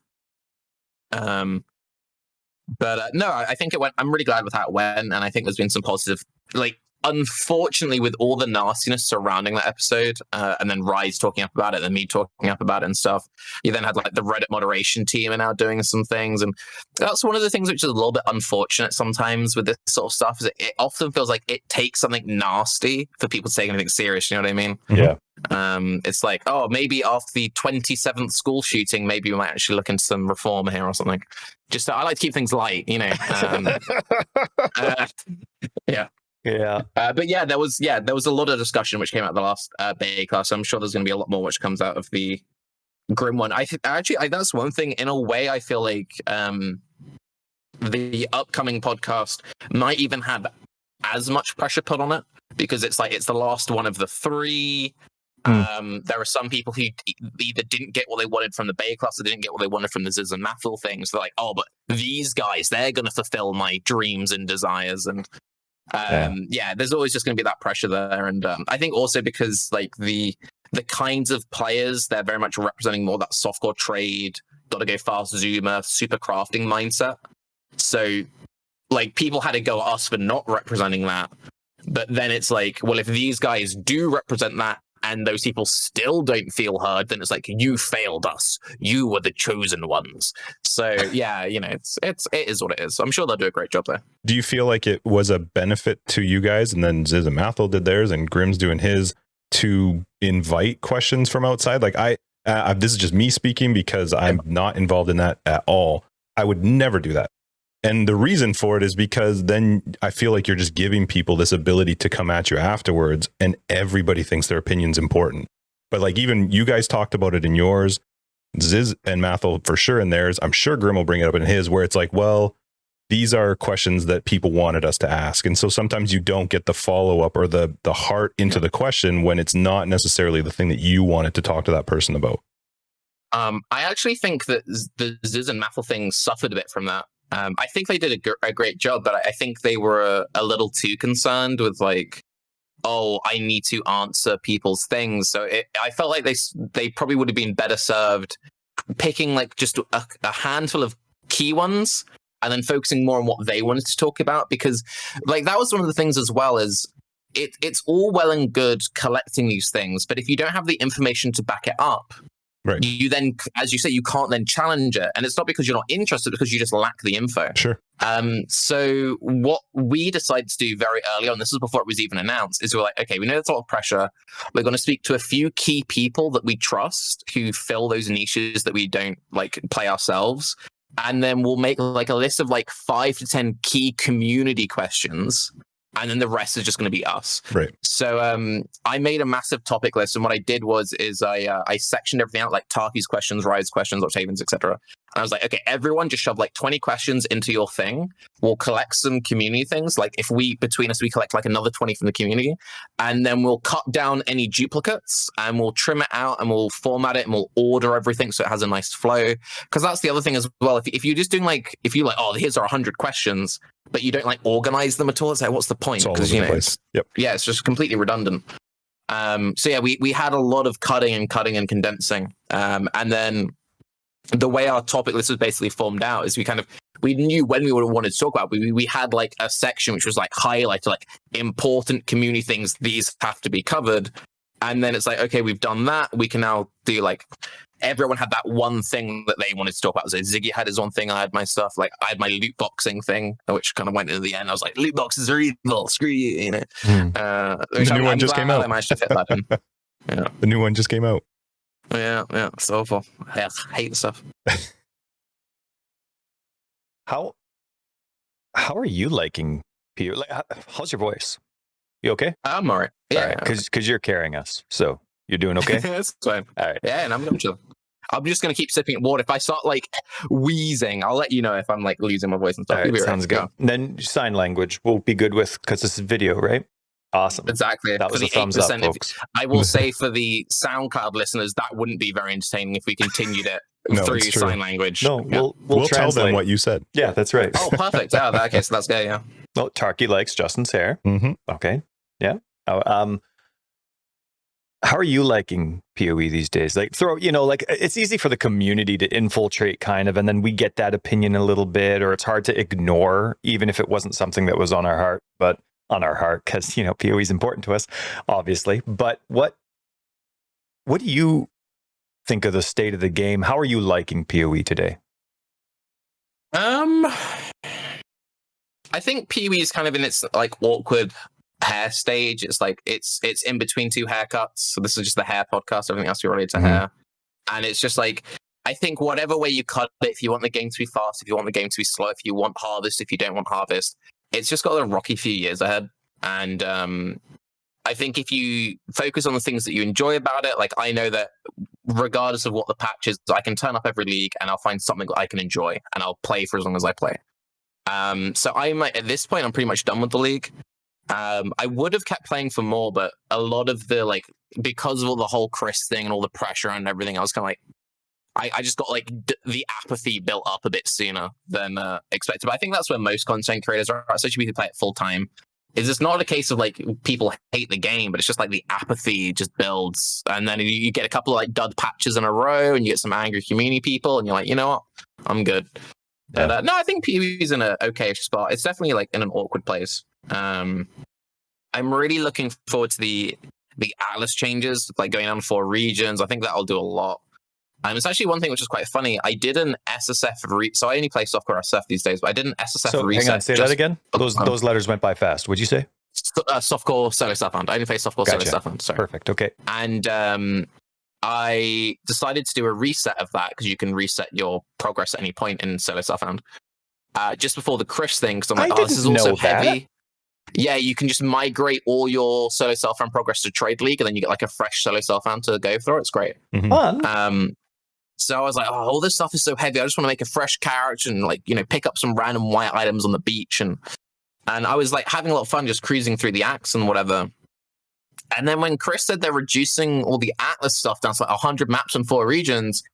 But no, I think it went. I'm really glad with how it went, and I think there's been some positive. Like, unfortunately, with all the nastiness surrounding that episode, and then Rise talking up about it, and me talking up about it and stuff, you then had like the Reddit moderation team are now doing some things, and that's one of the things which is a little bit unfortunate sometimes with this sort of stuff. Is it often feels like it takes something nasty for people to take anything serious. You know what I mean? Yeah. It's like, oh, maybe after the 27th school shooting, maybe we might actually look into some reform here or something. Just I like to keep things light, you know. Yeah. But yeah, there was a lot of discussion which came out of the last Bayclass. So I'm sure there's going to be a lot more which comes out of the Grim one. I think actually that's one thing. In a way, I feel like the upcoming podcast might even have as much pressure put on it because it's like it's the last one of the three. There are some people who either didn't get what they wanted from the Bayclass or didn't get what they wanted from the Ziz and Mathil things. They're like, oh, but these guys, they're going to fulfill my dreams and desires. And there's always just going to be that pressure there. And I think also because like the kinds of players, they're very much representing more that softcore trade, gotta go fast zoomer, super crafting mindset. So like people had to go at us for not representing that. But then it's like, well, if these guys do represent that, and those people still don't feel heard, then it's like, you failed us. You were the chosen ones. So yeah, you know, it is what it is. I'm sure they'll do a great job there. Do you feel like it was a benefit to you guys, and then Ziz and Mathil did theirs, and Grim's doing his, to invite questions from outside? Like I this is just me speaking because I'm not involved in that at all. I would never do that. And the reason for it is because then I feel like you're just giving people this ability to come at you afterwards, and everybody thinks their opinion's important. But like even you guys talked about it in yours, Ziz and Mathil for sure in theirs. I'm sure Grim will bring it up in his, where it's like, well, these are questions that people wanted us to ask. And so sometimes you don't get the follow-up or the heart into the question when it's not necessarily the thing that you wanted to talk to that person about. I actually think that the Ziz and Mathil thing suffered a bit from that. I think they did a great job, but I think they were a little too concerned with like, oh, I need to answer people's things. So I felt like they probably would have been better served picking like just a handful of key ones and then focusing more on what they wanted to talk about, because like that was one of the things as well as it's all well and good collecting these things, but if you don't have the information to back it up, right, you then, as you say, you can't then challenge it. And it's not because you're not interested, because you just lack the info. Sure. So what we decided to do very early on, this is before it was even announced, is we're like, okay, we know there's a lot of pressure. We're going to speak to a few key people that we trust who fill those niches that we don't like play ourselves. And then we'll make like a list of like 5 to 10 key community questions. And then the rest is just going to be us. Right. So I made a massive topic list, and what I did was I sectioned everything out, like Tarke's questions, Rise questions, Octavian's, etc. And I was like, okay, everyone just shove like 20 questions into your thing. We'll collect some community things. Like if between us, we collect like another 20 from the community, and then we'll cut down any duplicates and we'll trim it out and we'll format it and we'll order everything so it has a nice flow. Because that's the other thing as well. If you're just doing like, if you like, oh, here's our 100 questions, but you don't like organize them at all, it's like, what's the point? Because you know, it's just completely redundant. So yeah, we had a lot of cutting and condensing, and then the way our topic list was basically formed out is we knew when we would have wanted to talk about. We had like a section which was like highlighted like important community things. These have to be covered. And then it's like, okay, we've done that. We can now do like, everyone had that one thing that they wanted to talk about. So Ziggy had his own thing. I had my stuff. Like I had my loot boxing thing, which kind of went into the end. I was like, loot boxes are evil. Screw you, you know. The new one just came out. I managed to fit that in. Yeah. The new one just came out. Yeah. It's awful. I hate the stuff. How are you liking PoE? Like, how's your voice? You okay? I'm alright. Yeah, because you're carrying us, so you're doing okay. That's fine. All right. Yeah, and I'm chill. I'm just gonna keep sipping water. If I start like wheezing, I'll let you know if I'm like losing my voice and stuff. All right, sounds good. And then sign language we'll be good with because this is video, right? Awesome. Exactly. That was for a thumbs up, folks. I will say for the SoundCloud listeners, that wouldn't be very entertaining if we continued it through sign language. No, we'll tell them what you said. Yeah, that's right. Oh, perfect. Oh, okay, so that's good. Yeah. No, Tarke likes Justin's hair. Mm-hmm. Okay. Yeah. How are you liking PoE these days? Like like it's easy for the community to infiltrate kind of, and then we get that opinion a little bit, or it's hard to ignore, even if it wasn't something that was on our heart, because, PoE is important to us, obviously. But what do you think of the state of the game? How are you liking PoE today? I think PoE is kind of in its like awkward hair stage. It's like it's in between two haircuts. So this is just the hair podcast. Everything else you're related to hair, and it's just like I think whatever way you cut it, if you want the game to be fast, if you want the game to be slow, if you want harvest, if you don't want harvest, it's just got a rocky few years ahead. And I think if you focus on the things that you enjoy about it, like I know that regardless of what the patch is, I can turn up every league and I'll find something that I can enjoy and I'll play for as long as I play. So at this point, I'm pretty much done with the league. I would have kept playing for more, but a lot of the because of all the whole Chris thing and all the pressure and everything, I was kind of like, I just got the apathy built up a bit sooner than expected. But I think that's where most content creators are, especially people who play it full time. Is it's not a case of people hate the game, but it's just the apathy just builds, and then you get a couple of dud patches in a row, and you get some angry community people, and you're like, you know what, I'm good. Yeah. And, no, I think PoE is in an okay spot. It's definitely in an awkward place. I'm really looking forward to the Atlas changes, going on 4 regions. I think that'll do a lot. It's actually one thing which is quite funny. I did an SSF so I only play softcore SF these days, but I did an SSF reset. Hang on, say that again. Those letters went by fast. What'd you say? Softcore solo Starfound. I only play softcore solo Starfound. Sorry. Perfect. Okay. And I decided to do a reset of that because you can reset your progress at any point in solo Starfound. Just before the Chris thing, because I'm like, this is also heavy. Yeah, you can just migrate all your solo Starfound progress to Trade League, and then you get a fresh solo Starfound to go through. It's great. Fun. So I was like, all this stuff is so heavy. I just want to make a fresh character and pick up some random white items on the beach. And I was having a lot of fun just cruising through the Axe and whatever. And then when Chris said they're reducing all the Atlas stuff down to 100 maps and 4 regions,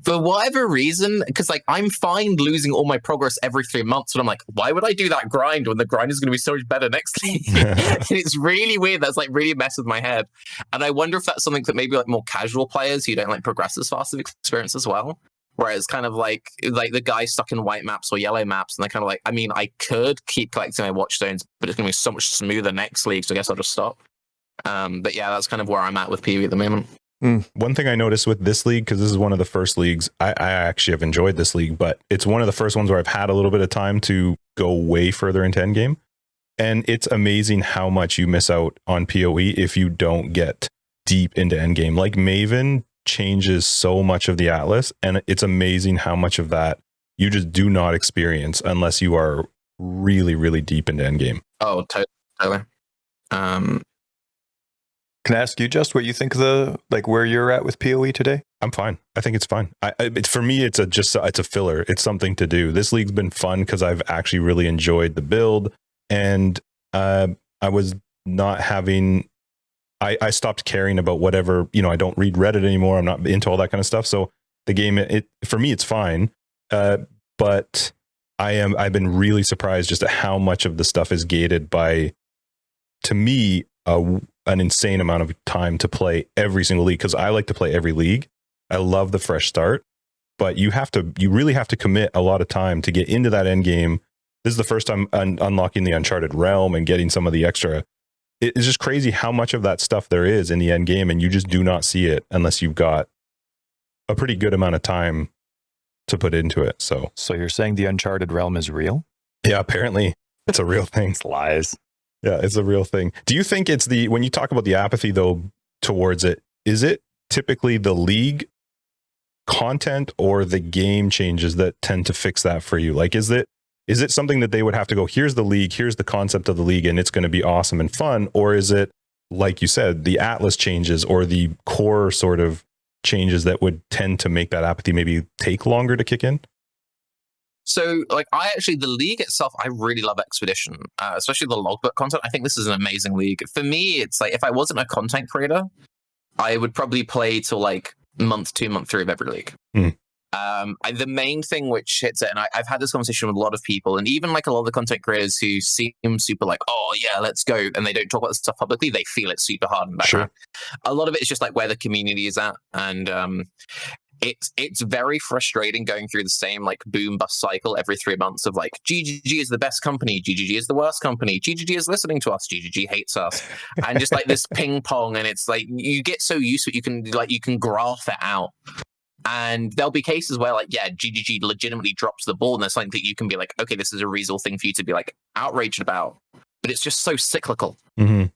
for whatever reason, because I'm fine losing all my progress every 3 months, but I'm like, why would I do that grind when the grind is going to be so much better next league? And it's really weird. That's really messed with my head. And I wonder if that's something that maybe more casual players who don't progress as fast have experienced as well. Whereas kind of like the guy stuck in white maps or yellow maps, and they're kind of I could keep collecting my watchstones, but it's going to be so much smoother next league, so I guess I'll just stop. But yeah, that's kind of where I'm at with PoE at the moment. One thing I noticed with this league, because this is one of the first leagues, I actually have enjoyed this league, but it's one of the first ones where I've had a little bit of time to go way further into endgame. And it's amazing how much you miss out on PoE if you don't get deep into endgame. Maven changes so much of the Atlas, and it's amazing how much of that you just do not experience unless you are really, really deep into endgame. Oh, totally. Can I ask you just what you think of where you're at with PoE today? I'm fine. I think it's fine. For me, it's a filler. It's something to do. This league's been fun because I've actually really enjoyed the build, and I was not having. I stopped caring about whatever, I don't read Reddit anymore. I'm not into all that kind of stuff. So the game, for me, it's fine. But I've been really surprised just at how much of the stuff is gated by, to me, an insane amount of time to play every single league, because I like to play every league. I love the fresh start, but you really have to commit a lot of time to get into that end game. This is the first time unlocking the Uncharted realm and getting some of the extra. It's just crazy how much of that stuff there is in the end game, and you just do not see it unless you've got a pretty good amount of time to put into it. So you're saying the Uncharted realm is real? Yeah, apparently it's a real thing. It's lies. Yeah, it's a real thing. Do you think it's when you talk about the apathy though towards it, is it typically the league content or the game changes that tend to fix that for you? Like, is it something that they would have to go, here's the league, here's the concept of the league, and it's going to be awesome and fun? Or is it, like you said, the Atlas changes or the core sort of changes that would tend to make that apathy maybe take longer to kick in? So, like, the league itself, I really love Expedition, especially the logbook content. I think this is an amazing league. For me, it's like, if I wasn't a content creator, I would probably play till like month 2, month 3 of every league. The main thing which hits it, and I've had this conversation with a lot of people, and even like a lot of the content creators who seem super like, oh yeah, let's go, and they don't talk about this stuff publicly, they feel it super hard in the background. Sure. A lot of it is just like where the community is at, and it's very frustrating going through the same like boom bust cycle every 3 months of like, GGG is the best company, GGG is the worst company, GGG is listening to us, GGG hates us, and just like this ping pong, and it's like you get so used to it, you can graph it out. And there'll be cases where, like, yeah, GGG legitimately drops the ball, and there's something that you can be like, okay, this is a reasonable thing for you to be like outraged about, but it's just so cyclical. And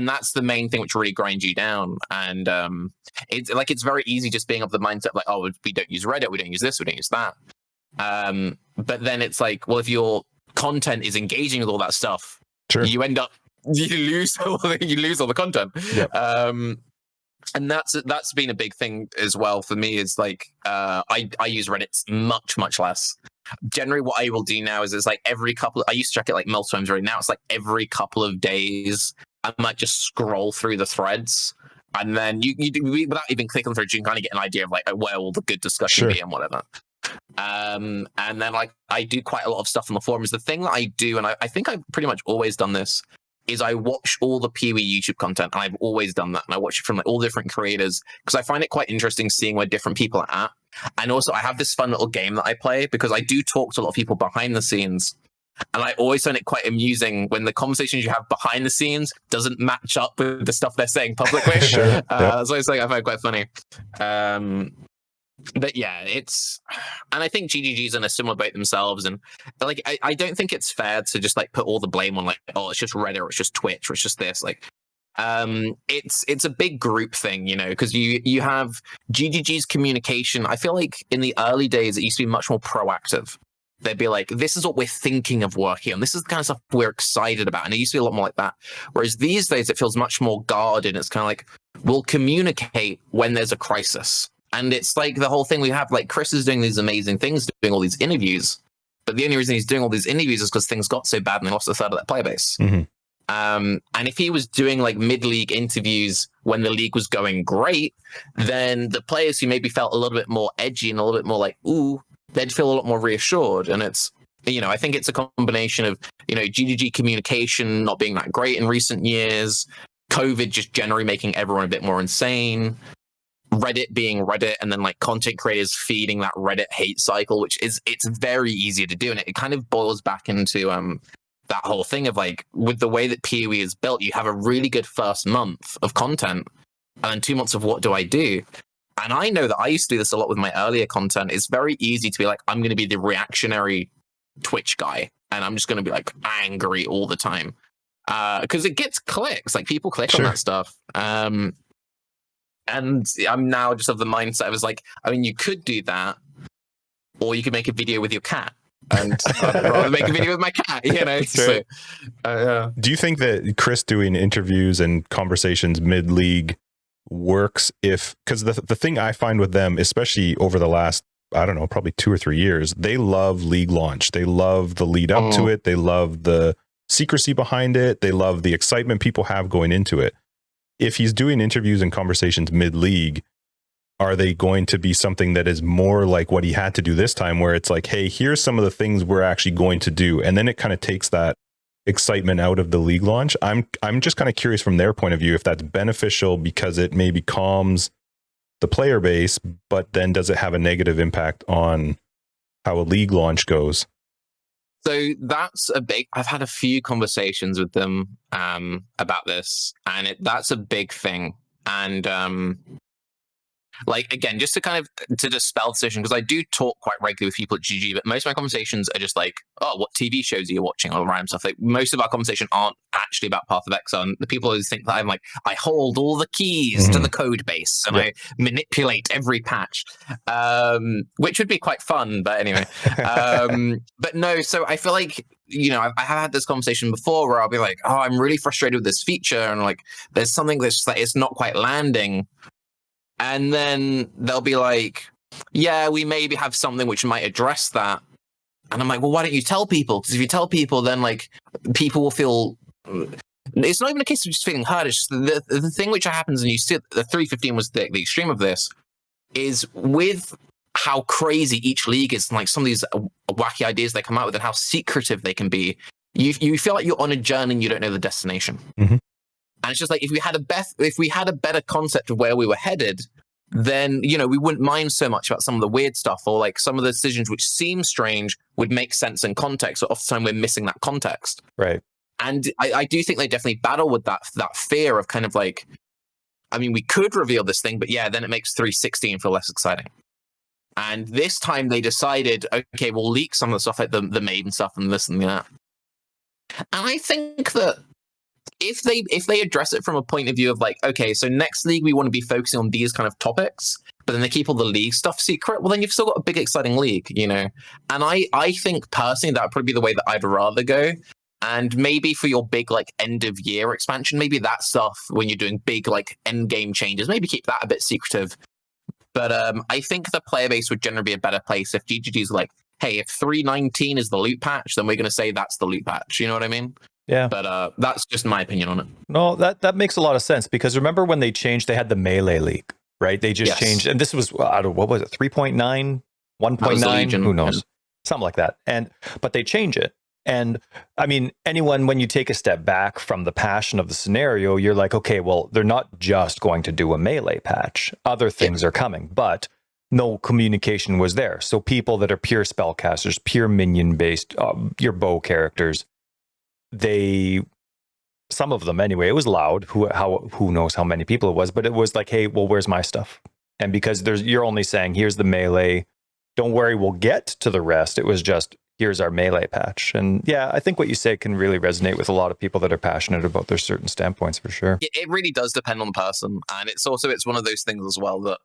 that's the main thing which really grinds you down. And it's very easy just being of the mindset like, oh, we don't use Reddit, we don't use this, we don't use that. But then it's like, well, if your content is engaging with all that stuff, sure, you lose all the content. Yep. And that's been a big thing as well for me, is like I use Reddit much less. Generally what I will do now is like I used to check it like multiple times already. Now it's like every couple of days I might just scroll through the threads, and then you do, without even clicking through, you can kind of get an idea of like where all the good discussion be and whatever. And then like I do quite a lot of stuff on the forums. The thing that I do, and I think I've pretty much always done this, is I watch all the PoE YouTube content, and I've always done that. And I watch it from like all different creators because I find it quite interesting seeing where different people are at. And also I have this fun little game that I play because I do talk to a lot of people behind the scenes. And I always find it quite amusing when the conversations you have behind the scenes doesn't match up with the stuff they're saying publicly. Sure. So it's like, I find quite funny. But yeah, and I think GGG's in a similar boat themselves, and like I don't think it's fair to just like put all the blame on like, oh, it's just Reddit or it's just Twitch or it's just this. Like it's a big group thing, you know, because you have GGG's communication. I feel like in the early days it used to be much more proactive. They'd be like, this is what we're thinking of working on, this is the kind of stuff we're excited about, and it used to be a lot more like that. Whereas these days it feels much more guarded. It's kind of like, we'll communicate when there's a crisis. And it's like the whole thing we have, like Chris is doing these amazing things, doing all these interviews, but the only reason he's doing all these interviews is because things got so bad and they lost a third of their player base. And if he was doing like mid-league interviews when the league was going great, then the players who maybe felt a little bit more edgy and a little bit more like, ooh, they'd feel a lot more reassured. And it's, you know, I think it's a combination of, you know, GGG communication not being that great in recent years, COVID just generally making everyone a bit more insane, Reddit being Reddit, and then like content creators feeding that Reddit hate cycle, which is, it's very easy to do. And it kind of boils back into that whole thing of like, with the way that PoE is built, you have a really good first month of content and then 2 months of what do I do? And I know that I used to do this a lot with my earlier content. It's very easy to be like, I'm going to be the reactionary Twitch guy, and I'm just going to be like angry all the time because it gets clicks, like people click on that stuff. And I'm now just of the mindset, I was like, I mean, you could do that, or you could make a video with your cat. And I'd rather make a video with my cat, you know? So, do you think that Chris doing interviews and conversations mid-league works because the thing I find with them, especially over the last, I don't know, probably 2 or 3 years, they love league launch. They love the lead up to it. They love the secrecy behind it. They love the excitement people have going into it. If he's doing interviews and conversations mid-league, are they going to be something that is more like what he had to do this time, where it's like, hey, here's some of the things we're actually going to do, and then it kind of takes that excitement out of the league launch? I'm just kind of curious from their point of view if that's beneficial because it maybe calms the player base, but then does it have a negative impact on how a league launch goes? So that's a big. I've had a few conversations with them about this, and that's a big thing. And like, again, just to kind of to dispel the decision, because I do talk quite regularly with people at GG, but most of my conversations are just like, oh, what TV shows are you watching, or random stuff. Like, most of our conversation aren't actually about Path of Exile. And the people always think that I'm like, I hold all the keys to the code base and I manipulate every patch, which would be quite fun. But anyway, but no, so I feel like, you know, I have had this conversation before where I'll be like, oh, I'm really frustrated with this feature, and like, there's something that's just like, it's not quite landing. And then they'll be like, yeah, we maybe have something which might address that. And I'm like, well, why don't you tell people? Because if you tell people, then like people will feel, it's not even a case of just feeling hurt. It's just the thing which happens, and you see the 315 was the extreme of this, is with how crazy each league is, and like some of these wacky ideas they come out with and how secretive they can be, you feel like you're on a journey and you don't know the destination. Mm-hmm. And it's just like, if we had a better concept of where we were headed, then, you know, we wouldn't mind so much about some of the weird stuff, or like some of the decisions which seem strange would make sense in context. But oftentimes we're missing that context. Right. And I do think they definitely battle with that fear of kind of like, I mean, we could reveal this thing, but yeah, then it makes 316 feel less exciting. And this time they decided, okay, we'll leak some of the stuff, like the maiden stuff and this and that. And I think that if they address it from a point of view of like, okay, so next league we want to be focusing on these kind of topics, but then they keep all the league stuff secret, well, then you've still got a big exciting league, you know. And I think personally that would probably be the way that I'd rather go. And maybe for your big like end of year expansion, maybe that stuff, when you're doing big like end game changes, maybe keep that a bit secretive. But I think the player base would generally be a better place if GGG's like, hey, if 319 is the loot patch, then we're going to say that's the loot patch. You know what I mean? Yeah. But that's just my opinion on it. No, that makes a lot of sense, because remember when they changed, they had the melee league, right? They just changed, and this was, I don't know, what was it, 3.9, 1.9, who knows? Something like that. But they change it. And I mean, when you take a step back from the passion of the scenario, you're like, okay, well, they're not just going to do a melee patch. Other things are coming, but no communication was there. So people that are pure spellcasters, pure minion based, your bow characters, some of them anyway, it was loud. Who knows how many people it was, but it was like, hey, well, where's my stuff? And because you're only saying, here's the melee, don't worry, we'll get to the rest. It was just, here's our melee patch. And yeah, I think what you say can really resonate with a lot of people that are passionate about their certain standpoints, for sure. It really does depend on the person. And it's one of those things as well that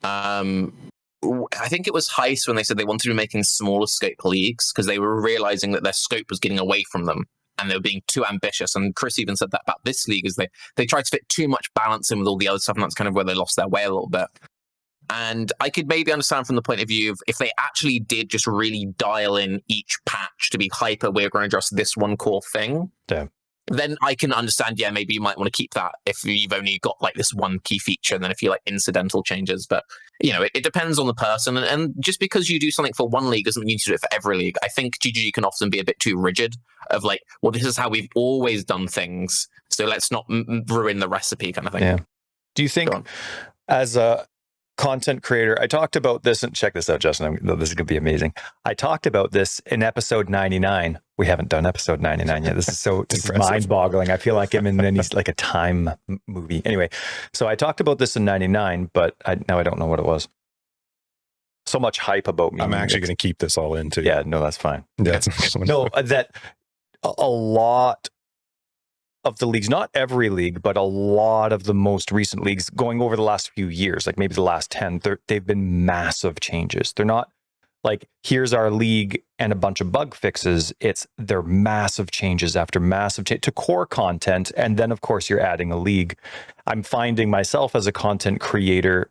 I think it was Heist when they said they wanted to be making smaller scope leagues because they were realizing that their scope was getting away from them and they were being too ambitious. And Chris even said that about this league, is they tried to fit too much balance in with all the other stuff, and that's kind of where they lost their way a little bit. And I could maybe understand from the point of view of if they actually did just really dial in each patch to be hyper, we're going to address this one core thing. Yeah. Then I can understand, yeah, maybe you might want to keep that if you've only got like this one key feature, and then if you like incidental changes. But, you know, it depends on the person. And just because you do something for one league doesn't mean you need to do it for every league. I think GGG can often be a bit too rigid of like, well, this is how we've always done things, so let's not ruin the recipe kind of thing. Yeah. Do you think as a content creator, I talked about this, and check this out, Justin, this is going to be amazing. I talked about this in episode 99. We haven't done episode 99 yet. This is mind-boggling. I feel like I'm in like a time movie. Anyway, so I talked about this in 99, but now I don't know what it was. So much hype about me. I'm actually going to keep this all in too. Yeah, no, that's fine. Yeah, no, that a lot of the leagues, not every league, but a lot of the most recent leagues going over the last few years, like maybe the last 10, they've been massive changes. They're not like, here's our league and a bunch of bug fixes. They're massive changes after massive change to core content. And then of course you're adding a league. I'm finding myself as a content creator,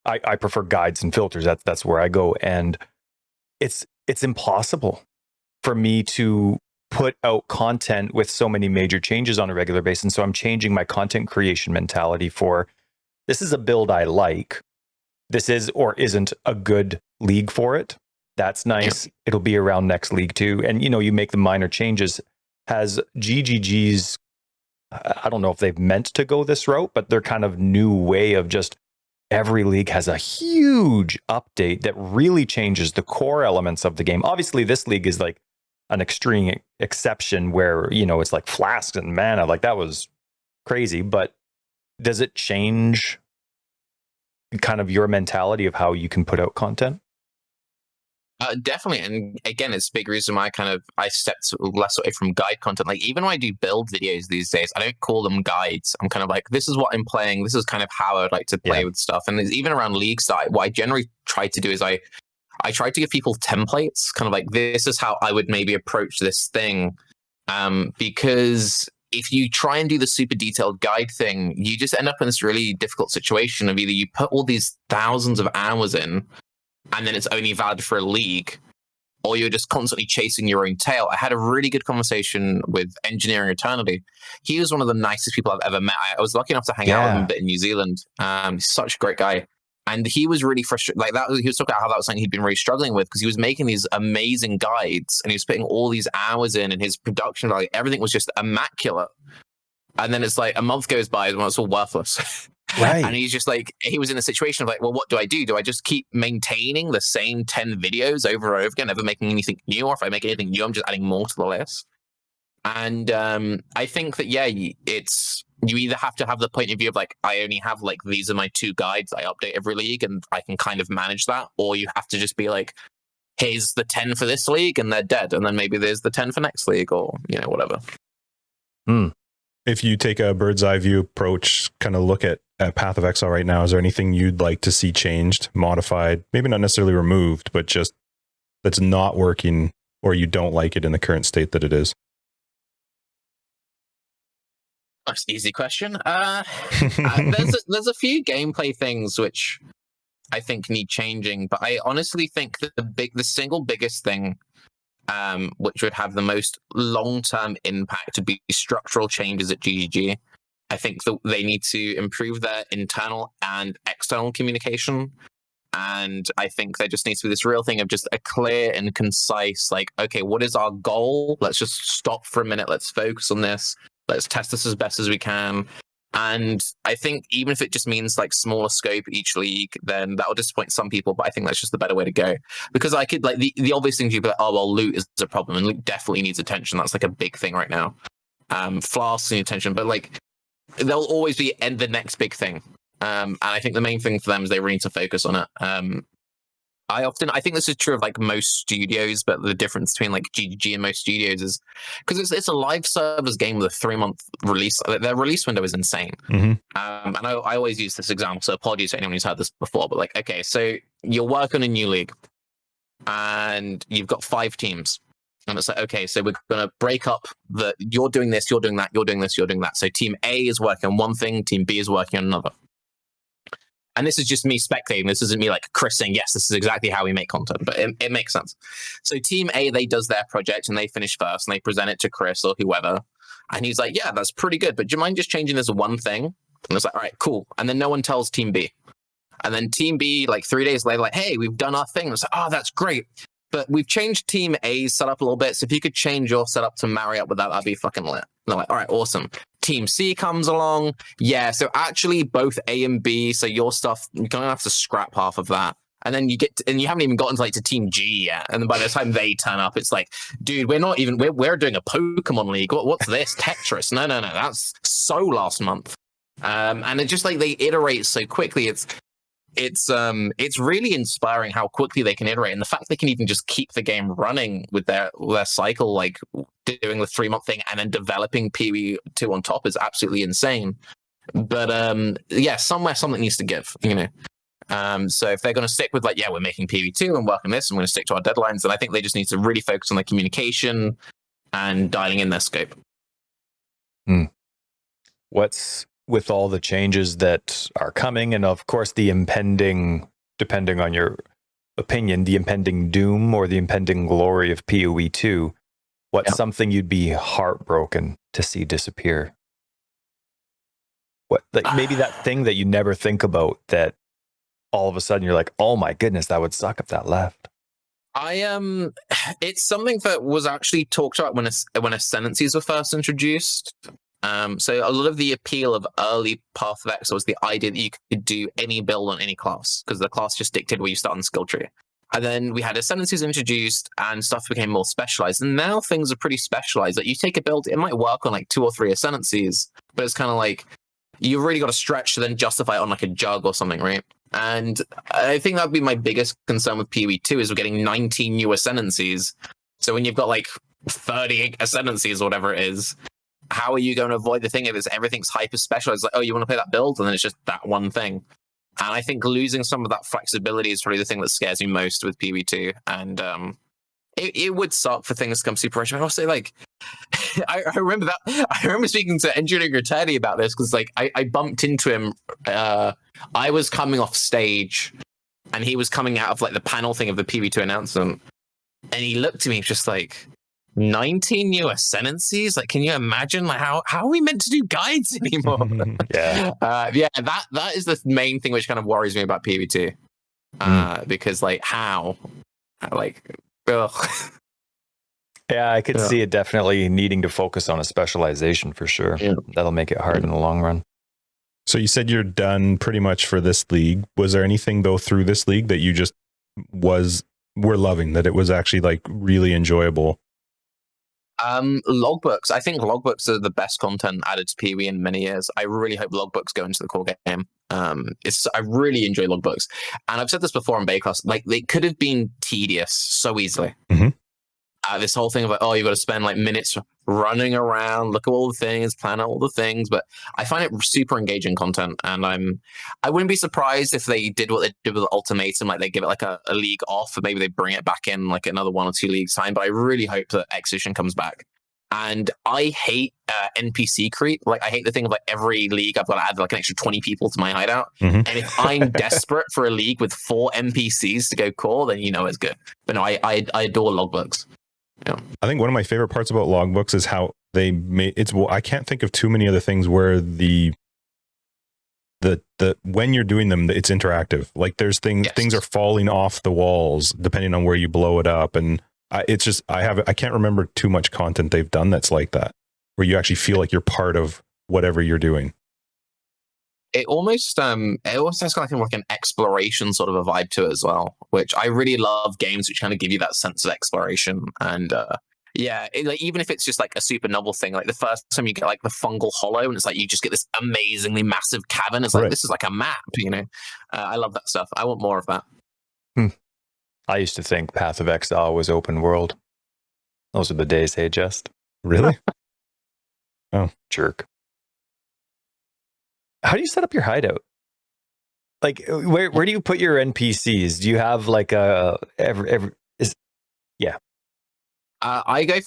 I prefer guides and filters. That's where I go. And it's impossible for me to put out content with so many major changes on a regular basis. And so I'm changing my content creation mentality for, this is a build I like. This is or isn't a good league for it. That's nice. It'll be around next league too. And, you know, you make the minor changes. Has GGG's I don't know if they've meant to go this route, but their kind of new way of just every league has a huge update that really changes the core elements of the game. Obviously, this league is like an extreme exception where, you know, it's like flasks and mana. Like that was crazy. But does it change kind of your mentality of how you can put out content? Definitely, and again, it's a big reason why I stepped less away from guide content. Like even when I do build videos these days, I don't call them guides. I'm kind of like, this is what I'm playing. This is kind of how I would like to play with stuff. And even around league side, what I generally try to do is I try to give people templates, kind of like this is how I would maybe approach this thing, because if you try and do the super detailed guide thing, you just end up in this really difficult situation of either you put all these thousands of hours in, and then it's only valid for a league, or you're just constantly chasing your own tail. I had a really good conversation with Engineering Eternity. He was one of the nicest people I've ever met. I was lucky enough to hang out with him a bit in New Zealand. He's such a great guy. And he was really frustrated. Like that, he was talking about how that was something he'd been really struggling with because he was making these amazing guides and he was putting all these hours in, and his production value, everything was just immaculate. And then it's like a month goes by and it's all worthless. Right. And he's just like, he was in a situation of like, well, what do I do? Do I just keep maintaining the same 10 videos over and over again, never making anything new? Or if I make anything new, I'm just adding more to the list. And I think that, it's, you either have to have the point of view of like, I only have like, these are my 2 guides I update every league and I can kind of manage that. Or you have to just be like, here's the 10 for this league and they're dead. And then maybe there's the 10 for next league or, you know, whatever. If you take a bird's eye view approach, kind of look at Path of Exile right now, is there anything you'd like to see changed, modified, maybe not necessarily removed, but just that's not working or you don't like it in the current state that it is? That's an easy question. There's a few gameplay things which I think need changing, but I honestly think that the single biggest thing which would have the most long-term impact to be structural changes at GGG. I think that they need to improve their internal and external communication. And I think there just needs to be this real thing of just a clear and concise, like, okay, what is our goal? Let's just stop for a minute. Let's focus on this. Let's test this as best as we can. And I think even if it just means like smaller scope each league, then that will disappoint some people. But I think that's just the better way to go. Because I could like the obvious thing to be like, oh, well, loot is a problem and loot definitely needs attention. That's like a big thing right now. Flasks need attention, but like there'll always be the next big thing. And I think the main thing for them is they really need to focus on it. I think this is true of like most studios, but the difference between like GGG and most studios is because it's a live service game with a 3-month release. Their release window is insane. Mm-hmm. And I always use this example, so apologies to anyone who's heard this before, but like, okay, so you'll work on a new league and you've got 5 teams. And it's like, okay, so we're going to break up you're doing this, you're doing that, you're doing this, you're doing that. So team A is working on one thing, team B is working on another. And this is just me spectating. This isn't me like Chris saying, yes, this is exactly how we make content, but it makes sense. So team A, they does their project and they finish first and they present it to Chris or whoever. And he's like, yeah, that's pretty good. But do you mind just changing this one thing? And it's like, all right, cool. And then no one tells team B. And then team B, like 3 days later, like, hey, we've done our thing. And it's like, oh, that's great. But we've changed team A's setup a little bit. So if you could change your setup to marry up with that, that'd be fucking lit. And they're like, all right, awesome. Team C comes along. Yeah, so actually both A and B, so your stuff, you're going to have to scrap half of that. And then and you haven't even gotten to like to team G yet. And then by the time they turn up, it's like, dude, we're doing a Pokemon League. What's this? Tetris? No, that's so last month. And it's just like they iterate so quickly. It's really inspiring how quickly they can iterate, and the fact they can even just keep the game running with their cycle, like doing the 3-month thing and then developing PoE 2 on top is absolutely insane. But somewhere something needs to give, you know. So if they're going to stick with like, yeah, we're making PoE 2 and working this, and we're going to stick to our deadlines, then I think they just need to really focus on their communication and dialing in their scope. What's with all the changes that are coming, and of course the impending, depending on your opinion, the impending doom or the impending glory of PoE 2, what's something you'd be heartbroken to see disappear? What, like maybe that thing that you never think about that all of a sudden you're like, oh my goodness, that would suck if that left. It's something that was actually talked about when Ascendancies were first introduced. So a lot of the appeal of early Path of Exile was the idea that you could do any build on any class, because the class just dictated where you start on the skill tree. And then we had ascendancies introduced and stuff became more specialized. And now things are pretty specialized. Like you take a build, it might work on like 2 or 3 ascendancies, but it's kind of like you've really got to stretch to then justify it on like a jug or something, right? And I think that would be my biggest concern with PoE 2 is we're getting 19 new ascendancies. So when you've got like 30 ascendancies or whatever it is, how are you going to avoid the thing if it's everything's hyper specialized? Like, oh, you want to play that build? And then it's just that one thing. And I think losing some of that flexibility is probably the thing that scares me most with PoE 2. And it would suck for things to come super rush. But I'll say, like, I remember that. I remember speaking to Engineering Returny about this because, like, I bumped into him. I was coming off stage and he was coming out of, like, the panel thing of the PoE 2 announcement. And he looked at me just like, 19 new ascendancies? Like, can you imagine? Like, how are we meant to do guides anymore? Yeah. That is the main thing which kind of worries me about PoE 2. Because, like, how? Like, ugh. Yeah, I could see it definitely needing to focus on a specialization for sure. Yeah. That'll make it hard in the long run. So you said you're done pretty much for this league. Was there anything though through this league that you just were loving, that it was actually like really enjoyable? Logbooks. I think logbooks are the best content added to PoE in many years. I really hope logbooks go into the core game. I really enjoy logbooks, and I've said this before on Bayclass. Like, they could have been tedious so easily. Mm-hmm. This whole thing of like, oh, you've got to spend like minutes running around, look at all the things, plan out all the things. But I find it super engaging content, and I wouldn't be surprised if they did what they did with the Ultimatum, like they give it like a league off, or maybe they bring it back in like another 1 or 2 leagues time. But I really hope that Exhibition comes back. And I hate NPC creep. Like, I hate the thing of like every league I've got to add like an extra 20 people to my hideout. Mm-hmm. And if I'm desperate for a league with 4 NPCs to go core, then you know it's good. But no, I adore logbooks. Yeah. I think one of my favorite parts about logbooks is how they made it's. Well, I can't think of too many other things where the when you're doing them, it's interactive. Like, there's things are falling off the walls depending on where you blow it up, and it's just I can't remember too much content they've done that's like that, where you actually feel like you're part of whatever you're doing. It almost has kind of like an exploration sort of a vibe to it as well, which I really love games which kind of give you that sense of exploration. And like, even if it's just like a super novel thing, like the first time you get like the fungal hollow and it's like you just get this amazingly massive cavern, it's like, this is like a map, you know. I love that stuff. I want more of that. I used to think Path of Exile was open world. Those are the days, hey, Just. Really? Oh, jerk. How do you set up your hideout? Like, where do you put your NPCs? Do you have like I go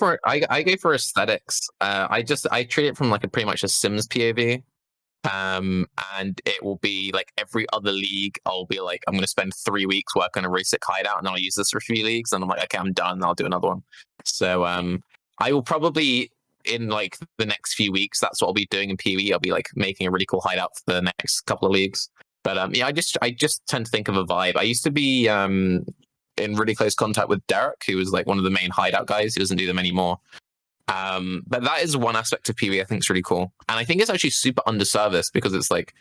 for aesthetics. I treat it from like pretty much a Sims POV. And it will be like every other league, I'll be like, I'm going to spend 3 weeks working on a Rasic hideout, and then I'll use this for 3 leagues, and I'm like, okay, I'm done. I'll do another one. So I will probably, in like the next few weeks, that's what I'll be doing in PoE. I'll be like making a really cool hideout for the next couple of leagues. But yeah, I just tend to think of a vibe. I used to be in really close contact with Derek, who was like one of the main hideout guys. He doesn't do them anymore. But that is one aspect of PoE I think is really cool. And I think it's actually super underserviced, because it's like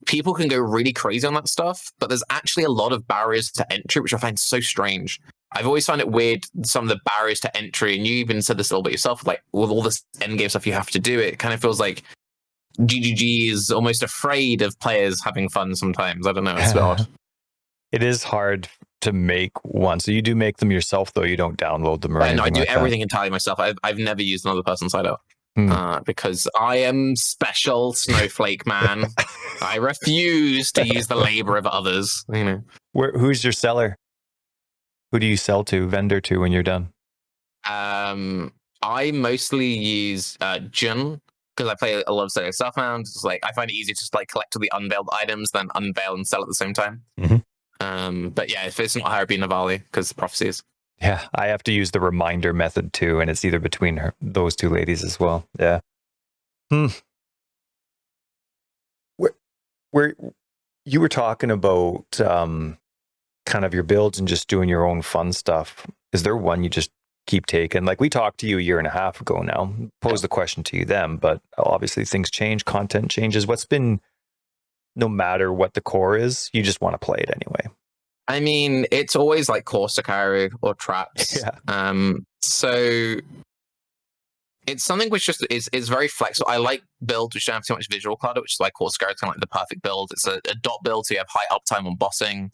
people can go really crazy on that stuff, but there's actually a lot of barriers to entry, which I find so strange. I've always found it weird, some of the barriers to entry, and you even said this a little bit yourself, like with all this endgame stuff you have to do, it kind of feels like GGG is almost afraid of players having fun sometimes. I don't know, it's odd. It is hard to make one. So you do make them yourself, though? You don't download them or anything? No, I do like everything entirely myself. I've never used another person's hideout. Because I am special, snowflake man. I refuse to use the labor of others. You know, who's your seller? Who do you sell to, vendor to, when you're done? I mostly use Jun, because I play a lot of solo Southbound. It's like I find it easier to just like collect all the unveiled items than unveil and sell at the same time. Mm-hmm. But yeah, if it's not her, it'd be Navali, because prophecies. Yeah, I have to use the reminder method too, and it's either between those two ladies as well. Yeah. Where you were talking about kind of your builds and just doing your own fun stuff. Is there one you just keep taking? Like, we talked to you a year and a half ago now, posed the question to you then, but obviously things change, content changes. What's been, no matter what the core is, you just want to play it anyway? I mean, it's always like core Sakaru or traps. Yeah. So it's something which just is very flexible. I like builds which don't have too much visual clutter, which is like core Sakaru, kind of like the perfect build. It's a dot build, so you have high uptime on bossing.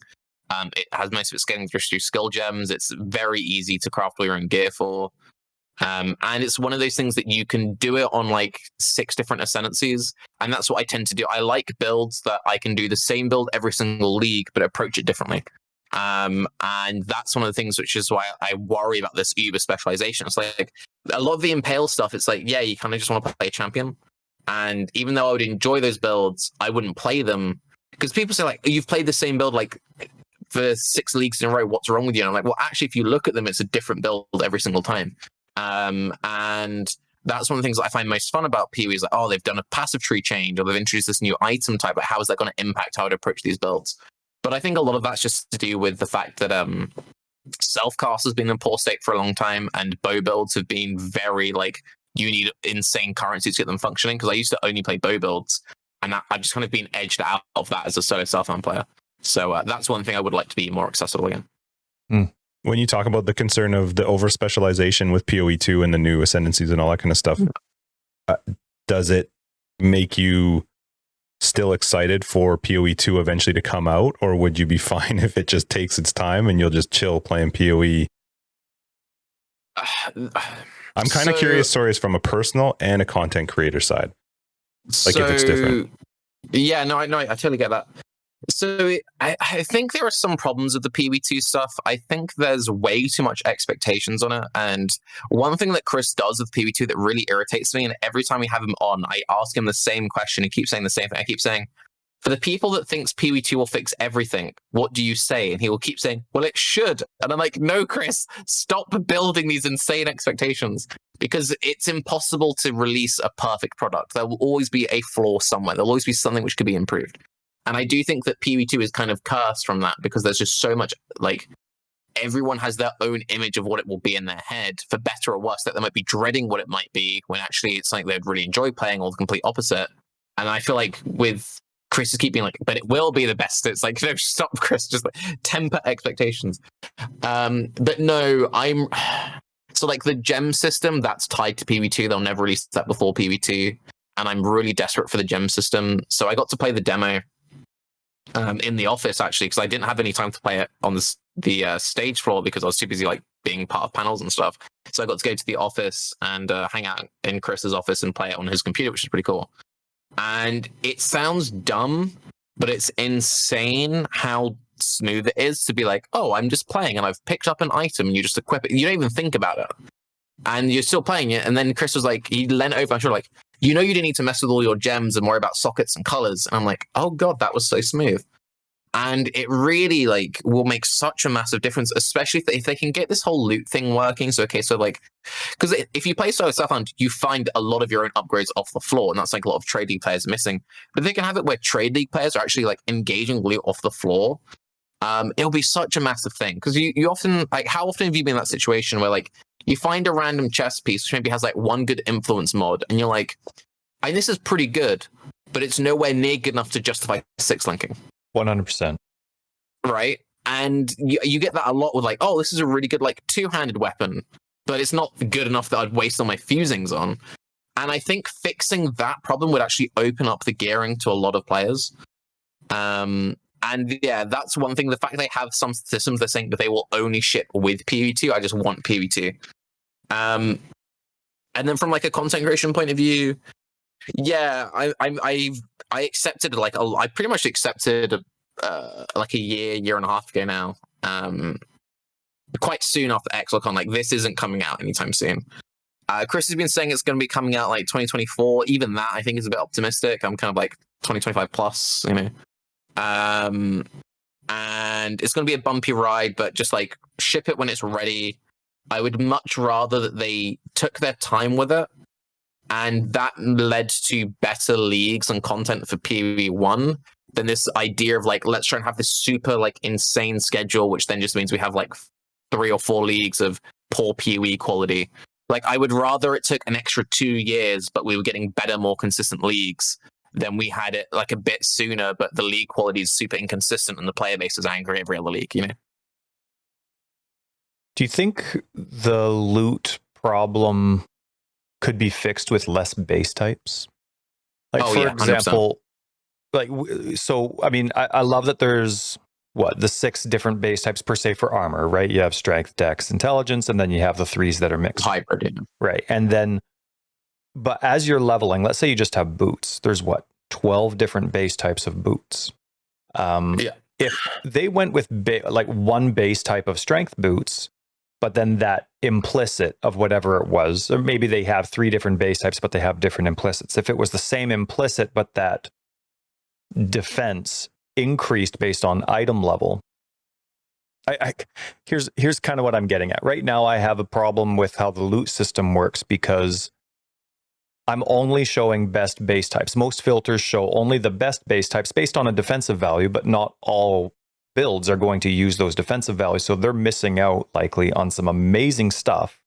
It has most of its scaling through skill gems. It's very easy to craft all your own gear for. And it's one of those things that you can do it on like 6 different ascendancies. And that's what I tend to do. I like builds that I can do the same build every single league, but approach it differently. And that's one of the things which is why I worry about this uber specialization. It's like a lot of the Impale stuff, it's like, yeah, you kind of just want to play a champion. And even though I would enjoy those builds, I wouldn't play them. Because people say like, you've played the same build like for 6 leagues in a row, what's wrong with you? And I'm like, well, actually, if you look at them, it's a different build every single time. And that's one of the things that I find most fun about PoE is like, oh, they've done a passive tree change or they've introduced this new item type. Like, how is that going to impact how I'd approach these builds? But I think a lot of that's just to do with the fact that self-cast has been in poor state for a long time, and bow builds have been very like, you need insane currency to get them functioning. Because I used to only play bow builds, and I've just kind of been edged out of that as a solo self-hand player. So that's one thing I would like to be more accessible again. When you talk about the concern of the over specialization with PoE 2 and the new ascendancies and all that kind of stuff, does it make you still excited for PoE 2 eventually to come out, or would you be fine if it just takes its time and you'll just chill playing PoE? I'm kind of curious, stories from a personal and a content creator side. Like, if it's different. Yeah, no, I totally get that. So I think there are some problems with the PoE2 stuff. I think there's way too much expectations on it. And one thing that Chris does with PoE2 that really irritates me, and every time we have him on, I ask him the same question. He keeps saying the same thing. I keep saying, for the people that thinks PoE2 will fix everything, what do you say? And he will keep saying, well, it should. And I'm like, no, Chris, stop building these insane expectations, because it's impossible to release a perfect product. There will always be a flaw somewhere. There'll always be something which could be improved. And I do think that PoE2 is kind of cursed from that, because there's just so much, like, everyone has their own image of what it will be in their head, for better or worse, that they might be dreading what it might be, when actually it's something they'd really enjoy playing, or the complete opposite. And I feel like with Chris is keeping like, but it will be the best. It's like, no, stop, Chris, just like temper expectations. But no, so like the gem system that's tied to PoE2, they'll never release that before PoE2. And I'm really desperate for the gem system. So I got to play the demo in the office, actually, because I didn't have any time to play it on the stage floor, because I was too busy like being part of panels and stuff. So I got to go to the office and hang out in Chris's office and play it on his computer, which is pretty cool. And it sounds dumb, but it's insane how smooth it is to be like, oh, I'm just playing and I've picked up an item and you just equip it. You don't even think about it. And you're still playing it. And then Chris was like, he leant over and sure, like, you know, you didn't need to mess with all your gems and worry about sockets and colors. And I'm like, oh God, that was so smooth. And it really like will make such a massive difference, especially if they can get this whole loot thing working. So, okay, so like, because if you play solo self-hunt, you find a lot of your own upgrades off the floor, and that's like a lot of trade league players are missing. But they can have it where trade league players are actually like engaging loot off the floor. It'll be such a massive thing, because you often, like, how often have you been in that situation where like you find a random chest piece which maybe has like one good influence mod, and you're like, this is pretty good, but it's nowhere near good enough to justify 6 linking. 100%. Right? And you get that a lot with like, oh, this is a really good like 2-handed weapon, but it's not good enough that I'd waste all my fusings on. And I think fixing that problem would actually open up the gearing to a lot of players. And yeah, that's one thing. The fact they have some systems they're saying that they will only ship with PoE2, I just want PoE2. And then from like a content creation point of view, yeah, I accepted like I pretty much accepted like a year and a half ago now. Quite soon after ExileCon, like this isn't coming out anytime soon. Chris has been saying it's going to be coming out like 2024. Even that I think is a bit optimistic. I'm kind of like 2025 plus, you know. And it's going to be a bumpy ride, but just like ship it when it's ready. I would much rather that they took their time with it, and that led to better leagues and content for PoE 1 than this idea of like, let's try and have this super like insane schedule, which then just means we have like 3 or 4 leagues of poor PoE quality. Like, I would rather it took an extra 2 years, but we were getting better, more consistent leagues than we had it like a bit sooner, but the league quality is super inconsistent and the player base is angry every other league, you know? Do you think the loot problem could be fixed with less base types? Like, for example, 100%. So, I mean, I love that there's the 6 different base types per se for armor, right? You have strength, dex, intelligence, and then you have the 3s that are mixed. Hybrid. Right. And then, but as you're leveling, let's say you just have boots. There's 12 different base types of boots. If they went with like one base type of strength boots, but then that implicit of whatever it was, or maybe they have 3 different base types, but they have different implicits. If it was the same implicit, but that defense increased based on item level. Here's kind of what I'm getting at. Right now, I have a problem with how the loot system works because I'm only showing best base types. Most filters show only the best base types based on a defensive value, but not all builds are going to use those defensive values. So they're missing out likely on some amazing stuff,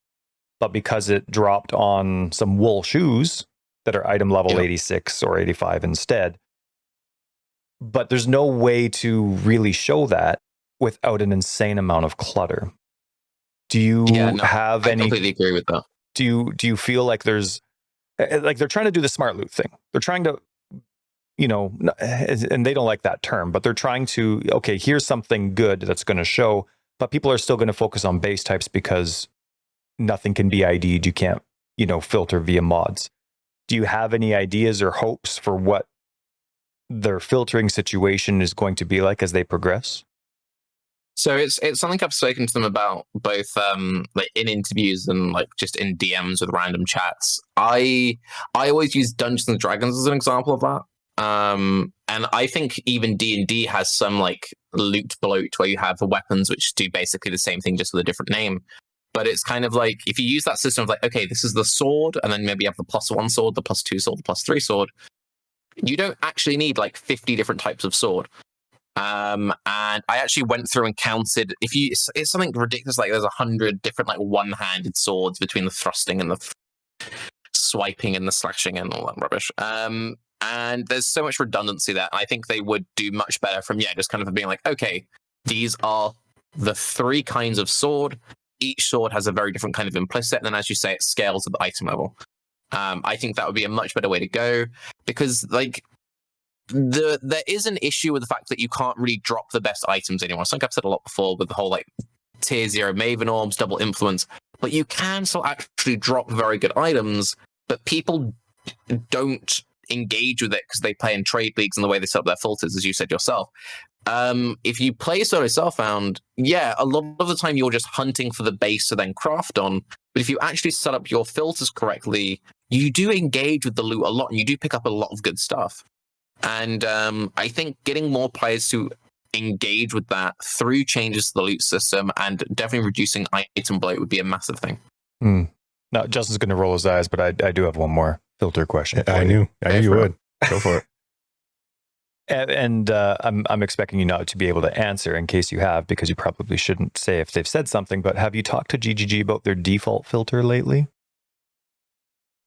but because it dropped on some wool shoes that are item level 86 or 85 instead. But there's no way to really show that without an insane amount of clutter. Do you have any? I completely agree with that. Do you feel like there's like they're trying to do the smart loot thing? They're trying to, and they don't like that term, but they're trying to, okay, here's something good that's going to show, but people are still going to focus on base types because nothing can be ID'd. You can't, filter via mods. Do you have any ideas or hopes for what their filtering situation is going to be like as they progress? So it's something I've spoken to them about both like in interviews and like just in DMs with random chats. I always use Dungeons and Dragons as an example of that. And I think even D&D has some like loot bloat where you have the weapons which do basically the same thing just with a different name. But it's kind of like if you use that system of like, okay, this is the sword, and then maybe you have the +1 sword, the +2 sword, the +3 sword. You don't actually need like 50 different types of sword. And I actually went through and counted. It's something ridiculous, like there's 100 different like one-handed swords between the thrusting and the swiping and the slashing and all that rubbish. And there's so much redundancy there. I think they would do much better from just kind of being like, okay, these are the 3 kinds of sword. Each sword has a very different kind of implicit, and then as you say, it scales at the item level. I think that would be a much better way to go, because like there is an issue with the fact that you can't really drop the best items anymore. I think I've said a lot before with the whole like tier 0 Maven orbs, double influence, but you can still actually drop very good items, but people don't engage with it because they play in trade leagues and the way they set up their filters, as you said yourself. If you play solo self-found, a lot of the time you're just hunting for the base to then craft on. But if you actually set up your filters correctly, you do engage with the loot a lot, and you do pick up a lot of good stuff. And I think getting more players to engage with that through changes to the loot system and definitely reducing item bloat would be a massive thing. Now, Justin's going to roll his eyes, but I do have one more filter question. I knew you would. Go for it. And I'm expecting you not to be able to answer in case you have, because you probably shouldn't say if they've said something, but have you talked to GGG about their default filter lately?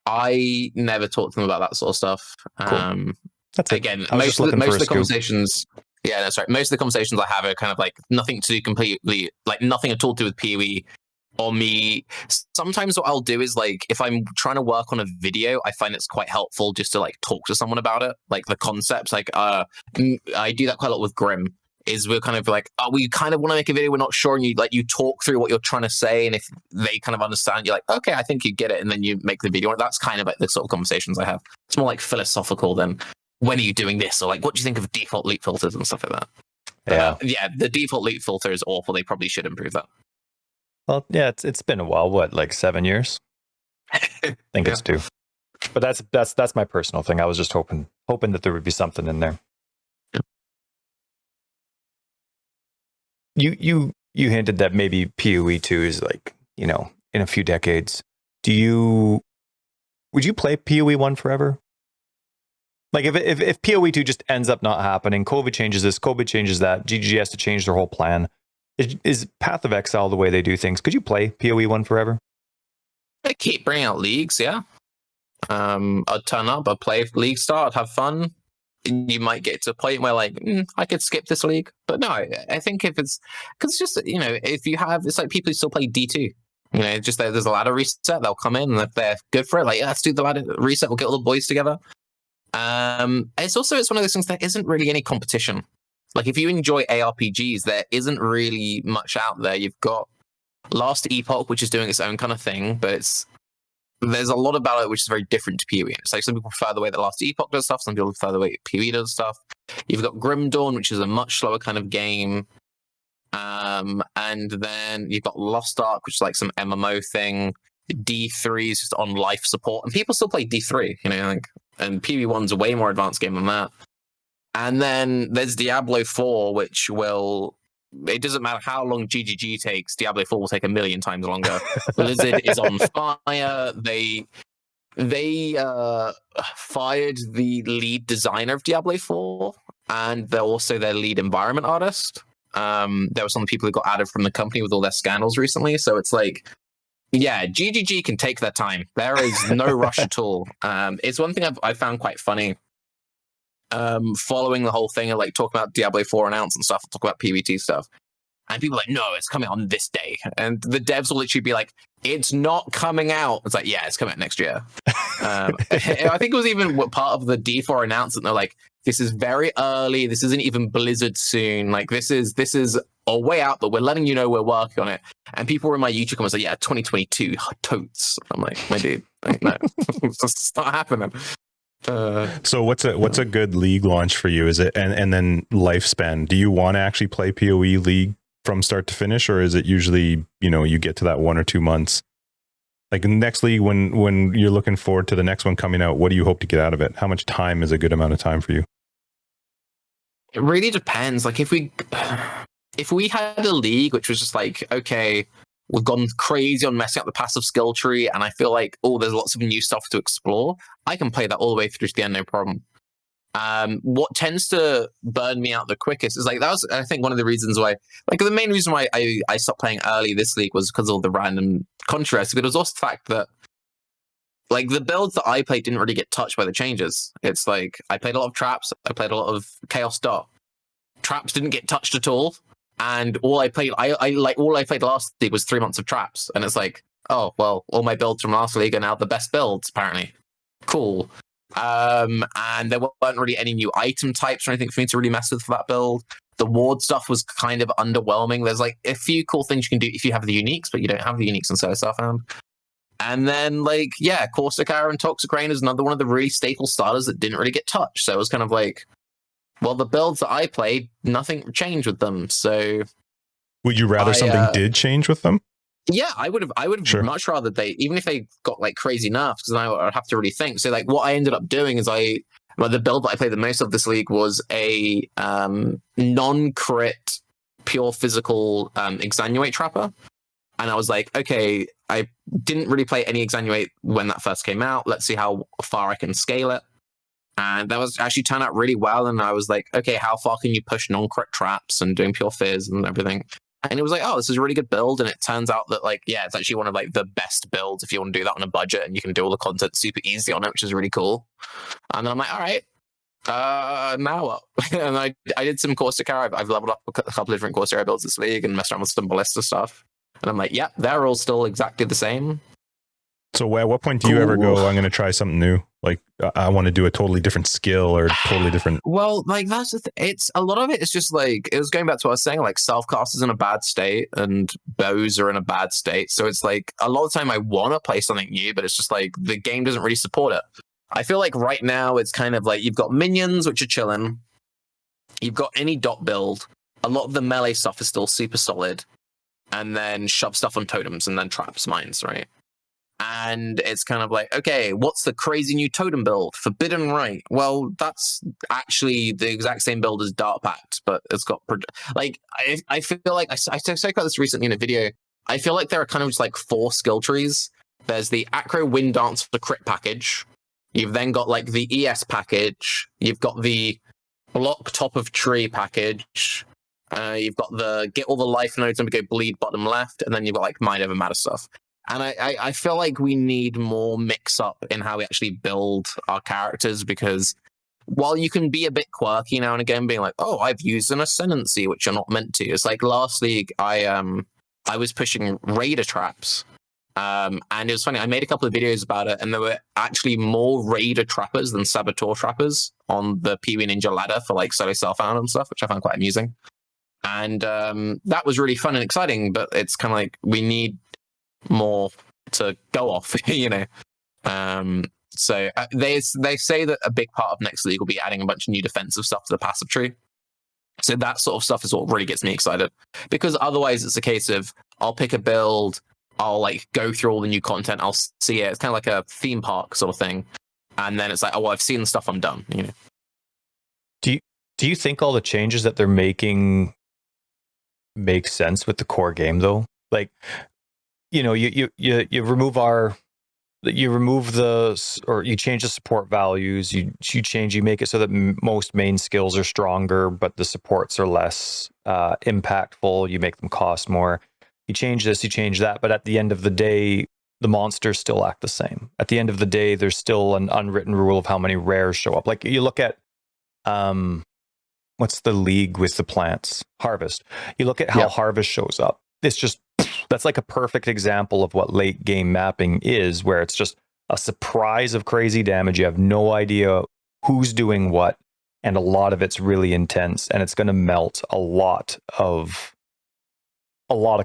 I never talked to them about that sort of stuff. Cool. That's it. Again, most of the conversations, that's right. Most of the conversations I have are kind of like nothing to do completely, like nothing at all to do with PoE or me. Sometimes what I'll do is like, if I'm trying to work on a video, I find it's quite helpful just to like talk to someone about it, like the concepts. Like I do that quite a lot with Grim. Is we're kind of like, we kind of want to make a video, we're not sure, and you talk through what you're trying to say, and if they kind of understand, you're like, okay, I think you get it, and then you make the video. That's kind of like the sort of conversations I have. It's more like philosophical than when are you doing this, or like what do you think of default loot filters and stuff like that. The default loot filter is awful. They probably should improve that. Well, yeah, it's been a while. What, like 7 years? I think it's 2. But that's my personal thing. I was just hoping that there would be something in there. You hinted that maybe PoE 2 is like, in a few decades. Would you play PoE 1 forever? Like if PoE 2 just ends up not happening, COVID changes this, COVID changes that, GGG has to change their whole plan. Is Path of Exile the way they do things? Could you play PoE 1 forever? They keep bringing out leagues, yeah. I'd turn up, I'd play league start, I'd have fun. You might get to a point where like, I could skip this league. But no, I think if it's, because it's just, if you have, it's like people who still play D2. Just there's a ladder reset, they'll come in, and if they're good for it, like, yeah, let's do the ladder reset, we'll get all the boys together. It's one of those things, there isn't really any competition. Like, if you enjoy ARPGs, there isn't really much out there. You've got Last Epoch, which is doing its own kind of thing, but there's a lot about it which is very different to PoE. It's like some people prefer the way that Last Epoch does stuff, some people prefer the way PoE does stuff. You've got Grim Dawn, which is a much slower kind of game. And then you've got Lost Ark, which is like some MMO thing. D3 is just on life support, and people still play D3, and PoE 1's a way more advanced game than that. And then there's Diablo 4, which it doesn't matter how long GGG takes, Diablo 4 will take 1 million times longer. Blizzard is on fire. They fired the lead designer of Diablo 4, and they're also their lead environment artist. There were some people who got added from the company with all their scandals recently. So it's like, yeah, GGG can take their time. There is no rush at all. It's one thing I found quite funny. Following the whole thing of like talking about Diablo 4 announce and stuff, talk about PvT stuff. And people are like, no, it's coming on this day. And the devs will literally be like, it's not coming out. It's like, yeah, it's coming out next year. I think it was even part of the D4 announcement. They're like, this is very early. This isn't even Blizzard soon. Like, this is a way out, but we're letting you know we're working on it. And people were in my YouTube comments like, yeah, 2022, totes. I'm like, my dude, no, it's not happening. So what's a good league launch for you? Is it and then lifespan? Do you want to actually play PoE league from start to finish, or is it usually you get to that 1 or 2 months? Like next league, when you're looking forward to the next one coming out, what do you hope to get out of it? How much time is a good amount of time for you? It really depends. Like if we had a league which was just like, okay, we've gone crazy on messing up the passive skill tree, and I feel like, there's lots of new stuff to explore, I can play that all the way through to the end, no problem. What tends to burn me out the quickest is like, that was, I think, one of the reasons why, like the main reason why I stopped playing early this league was because of all the random controversy, but it was also the fact that like the builds that I played didn't really get touched by the changes. It's like, I played a lot of traps, I played a lot of chaos dot. Traps didn't get touched at all. And all I played, all I played last league was 3 months of traps. And it's like, oh, well, all my builds from last league are now the best builds, apparently. Cool. And there weren't really any new item types or anything for me to really mess with for that build. The ward stuff was kind of underwhelming. There's like a few cool things you can do if you have the uniques, but you don't have the uniques in Solar Starfound. And then, like, yeah, Caustic Arrow and Toxic Rain is another one of the really staple starters that didn't really get touched. So it was kind of like, well, the builds that I played, nothing changed with them. So, would you rather something did change with them? Yeah, I would have sure. Much rather they, even if they got like crazy nerfs, because then I would have to really think. So, like, what I ended up doing is the build that I played the most of this league was a non-crit, pure physical Exanuate Trapper. And I was like, okay, I didn't really play any Exanuate when that first came out. Let's see how far I can scale it. And that was actually turned out really well. And I was like, okay, how far can you push non-crit traps and doing pure fizz and everything? And it was like, oh, this is a really good build. And it turns out that, like, yeah, it's actually one of like the best builds if you want to do that on a budget, and you can do all the content super easy on it, which is really cool. And then I'm like, all right, now what? And I did some Caustic Arrow. I've leveled up a couple of different Caustic Arrow builds this league and messed around with some Ballista stuff. And I'm like, yep, they're all still exactly the same. So at what point do you ever go, I'm going to try something new? Like, I want to do a totally different skill or totally different. Well, like, that's the it's a lot of it is just like, it was going back to what I was saying, like, self-cast is in a bad state and bows are in a bad state. So it's like, a lot of the time I want to play something new, but it's just like, the game doesn't really support it. I feel like right now it's kind of like, you've got minions, which are chilling. You've got any dot build. A lot of the melee stuff is still super solid. And then shove stuff on totems and then traps mines, right? And it's kind of like, okay, what's the crazy new totem build? Forbidden Right. Well, that's actually the exact same build as Dark Pact, but it's got... Like, I feel like... I talked about this recently in a video. I feel like there are kind of just like 4 skill trees. There's the Acro Wind Dance for the crit package. You've then got like the ES package. You've got the Block Top of Tree package. You've got the get all the life nodes and we go bleed bottom left, and then you've got like mind over matter stuff. And I feel like we need more mix up in how we actually build our characters, because while you can be a bit quirky now and again, being like, oh, I've used an ascendancy, which you're not meant to. It's like last league, I was pushing raider traps. And it was funny, I made a couple of videos about it, and there were actually more raider trappers than saboteur trappers on the PoE Ninja ladder for like solo self-found and stuff, which I found quite amusing. And that was really fun and exciting, but it's kind of like we need more to go off, you know. So they say that a big part of next league will be adding a bunch of new defensive stuff to the passive tree. So that sort of stuff is what really gets me excited, because otherwise it's a case of I'll pick a build, I'll like go through all the new content, I'll see it. It's kind of like a theme park sort of thing, and then it's like, oh, well, I've seen the stuff, I'm done. You know. Do you think all the changes that they're making make sense with the core game though? Like, you know, you remove you change the support values, you make it so that most main skills are stronger, but the supports are less impactful. You make them cost more. You change this, you change that, but at the end of the day, the monsters still act the same. At the end of the day, there's still an unwritten rule of how many rares show up. Like you look at what's the league with the plants? Harvest. You look at how Harvest shows up. It's just, that's like a perfect example of what late game mapping is, where it's just a surprise of crazy damage. You have no idea who's doing what, and a lot of it's really intense, and it's going to melt a lot of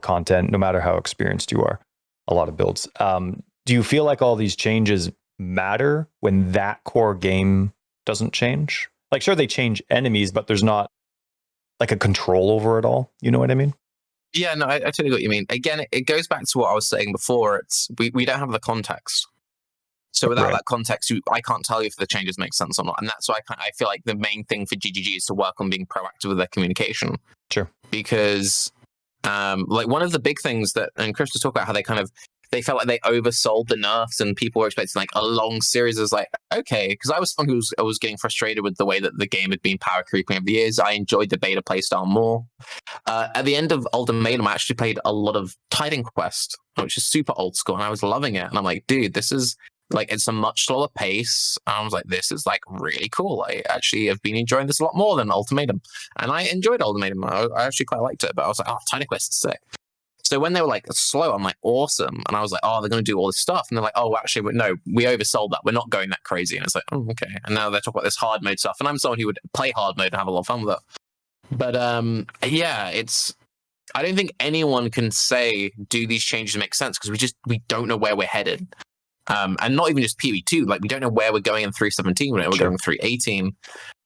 content, no matter how experienced you are, a lot of builds. Do you feel like all these changes matter when that core game doesn't change? Like, sure, they change enemies, but there's not like a control over it all. You know what I mean? Yeah, no, I totally get what you mean. Again, it goes back to what I was saying before. It's we don't have the context. So without that context, I can't tell you if the changes make sense or not. And that's why I feel like the main thing for GGG is to work on being proactive with their communication. Sure. Because like one of the big things that, and Chris was talking about how they felt like they oversold the nerfs, and people were expecting like a long series. Is like, okay, because I was someone who was getting frustrated with the way that the game had been power creeping over the years. I enjoyed the beta playstyle more. At the end of Ultimatum, I actually played a lot of Titan Quest, which is super old school, and I was loving it. And I'm like, dude, this is like, it's a much slower pace. And I was like, this is like really cool. I actually have been enjoying this a lot more than Ultimatum, and I enjoyed Ultimatum. I actually quite liked it, but I was like, oh, Titan Quest is sick. So when they were like slow, I'm like, awesome. And I was like, oh, they're going to do all this stuff. And they're like, oh, actually, no, we oversold that. We're not going that crazy. And it's like, oh, okay. And now they're talking about this hard mode stuff. And I'm someone who would play hard mode and have a lot of fun with it. But yeah, I don't think anyone can say, do these changes make sense? Because we don't know where we're headed. And not even just PoE 2. Like, we don't know where we're going in 3.17. We know we're going in 3.18.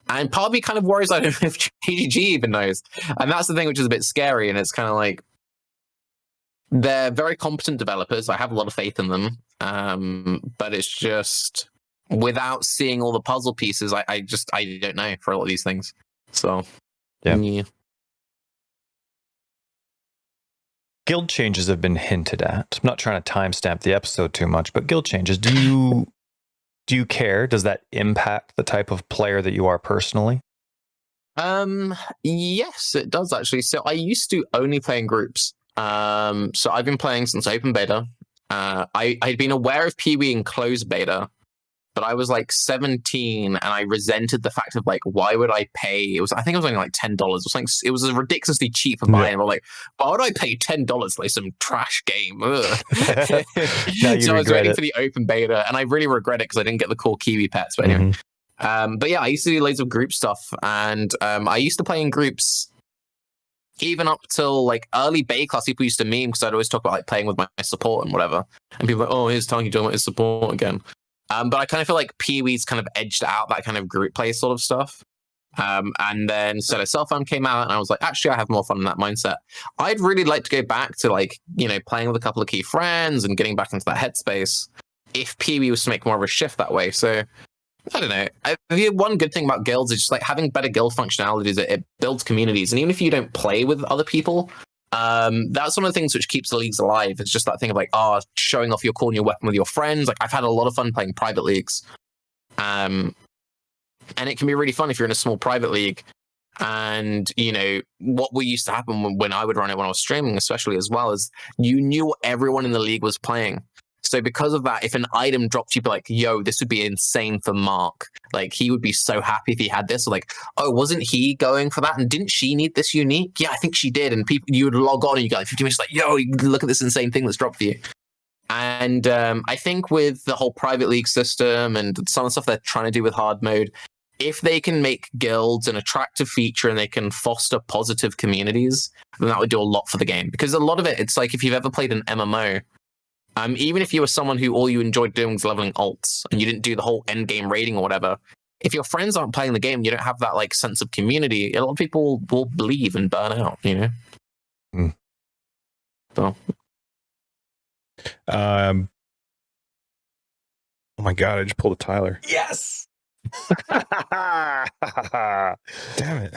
And part of me kind of worries, I don't know if GGG even knows. And that's the thing which is a bit scary. And it's kind of like, they're very competent developers. I have a lot of faith in them. But it's just, without seeing all the puzzle pieces, I don't know for a lot of these things. So, yeah. Guild changes have been hinted at. I'm not trying to timestamp the episode too much, but guild changes. Do you care? Does that impact the type of player that you are personally? Yes, it does actually. So I used to only play in groups. So I've been playing since open beta. I'd been aware of PoE in closed beta, but I was like 17 and I resented the fact of like, why would I pay? I think it was only like $10 or something. It was a ridiculously cheap buy. And I'm like, why would I pay $10 to play some trash game? So I was waiting for the open beta, and I really regret it because I didn't get the cool Kiwi pets. But anyway, but yeah, I used to do loads of group stuff, and I used to play in groups even up till like early Bayclass. People used to meme because I'd always talk about like playing with my support and whatever, and people were like, oh, here's Tarke doing his support again. But I kind of feel like PoE's kind of edged out that kind of group play sort of stuff. And then Solo Self-Found came out, and I was like, actually, I have more fun in that mindset. I'd really like to go back to like, you know, playing with a couple of key friends and getting back into that headspace if PoE was to make more of a shift that way. So I don't know. The one good thing about guilds is just like having better guild functionality is it builds communities. And even if you don't play with other people, that's one of the things which keeps the leagues alive. It's just that thing of like, showing off your cool new weapon with your friends. Like, I've had a lot of fun playing private leagues. And it can be really fun if you're in a small private league And, you know, what used to happen when I would run it when I was streaming, especially as well, is you knew what everyone in the league was playing. So because of that, if an item dropped, you'd be like, yo, this would be insane for Mark. Like, he would be so happy if he had this. Or like, oh, wasn't he going for that? And didn't she need this unique? Yeah, I think she did. And people, you would log on and you go like 50 minutes like, yo, look at this insane thing that's dropped for you. And I think with the whole private league system and some of the stuff they're trying to do with hard mode, if they can make guilds an attractive feature and they can foster positive communities, then that would do a lot for the game. Because a lot of it, it's like if you've ever played an MMO, even if you were someone who all you enjoyed doing was leveling alts and you didn't do the whole end game raiding or whatever, if your friends aren't playing the game, you don't have that like sense of community. A lot of people will leave and burn out, you know? So. Oh my God, I just pulled a Tyler. Yes. Damn it.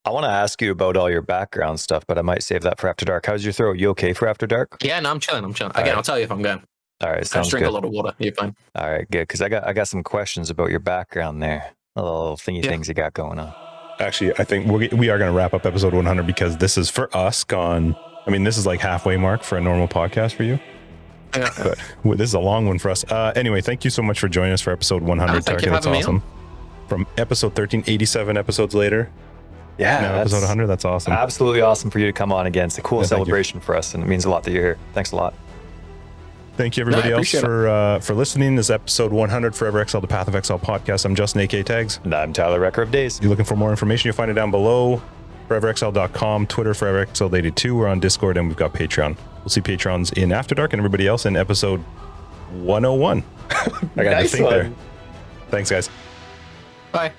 I want to ask you about all your background stuff, but I might save that for After Dark. How's your throat? You okay for After Dark? Yeah, no, I'm chilling. Again, right. I'll tell you if I'm going. All right, sounds good. I drink a lot of water. You're fine. All right, good. Because I got some questions about your background there. Little things you got going on. Actually, I think we are going to wrap up episode 100 because this is for us gone. I mean, this is like halfway mark for a normal podcast for you. Yeah. But this is a long one for us. Anyway, thank you so much for joining us for episode 100. Thank you for having awesome. Me From episode 13, 87 episodes later. Yeah, now episode 100. That's awesome. Absolutely awesome for you to come on again. It's a cool celebration for us, and it means a lot that you're here. Thanks a lot. Thank you, everybody else, for listening. This is episode 100 Forever Exiled, the Path of Exile podcast. I'm Justin, A.K. Tags. And I'm Tyler, Wrecker of Days. If you're looking for more information, you'll find it down below. foreverexiled.com, Twitter, foreverexiled82. We're on Discord, and we've got Patreon. We'll see Patrons in After Dark and everybody else in episode 101. I got to think there. Thanks, guys. Bye.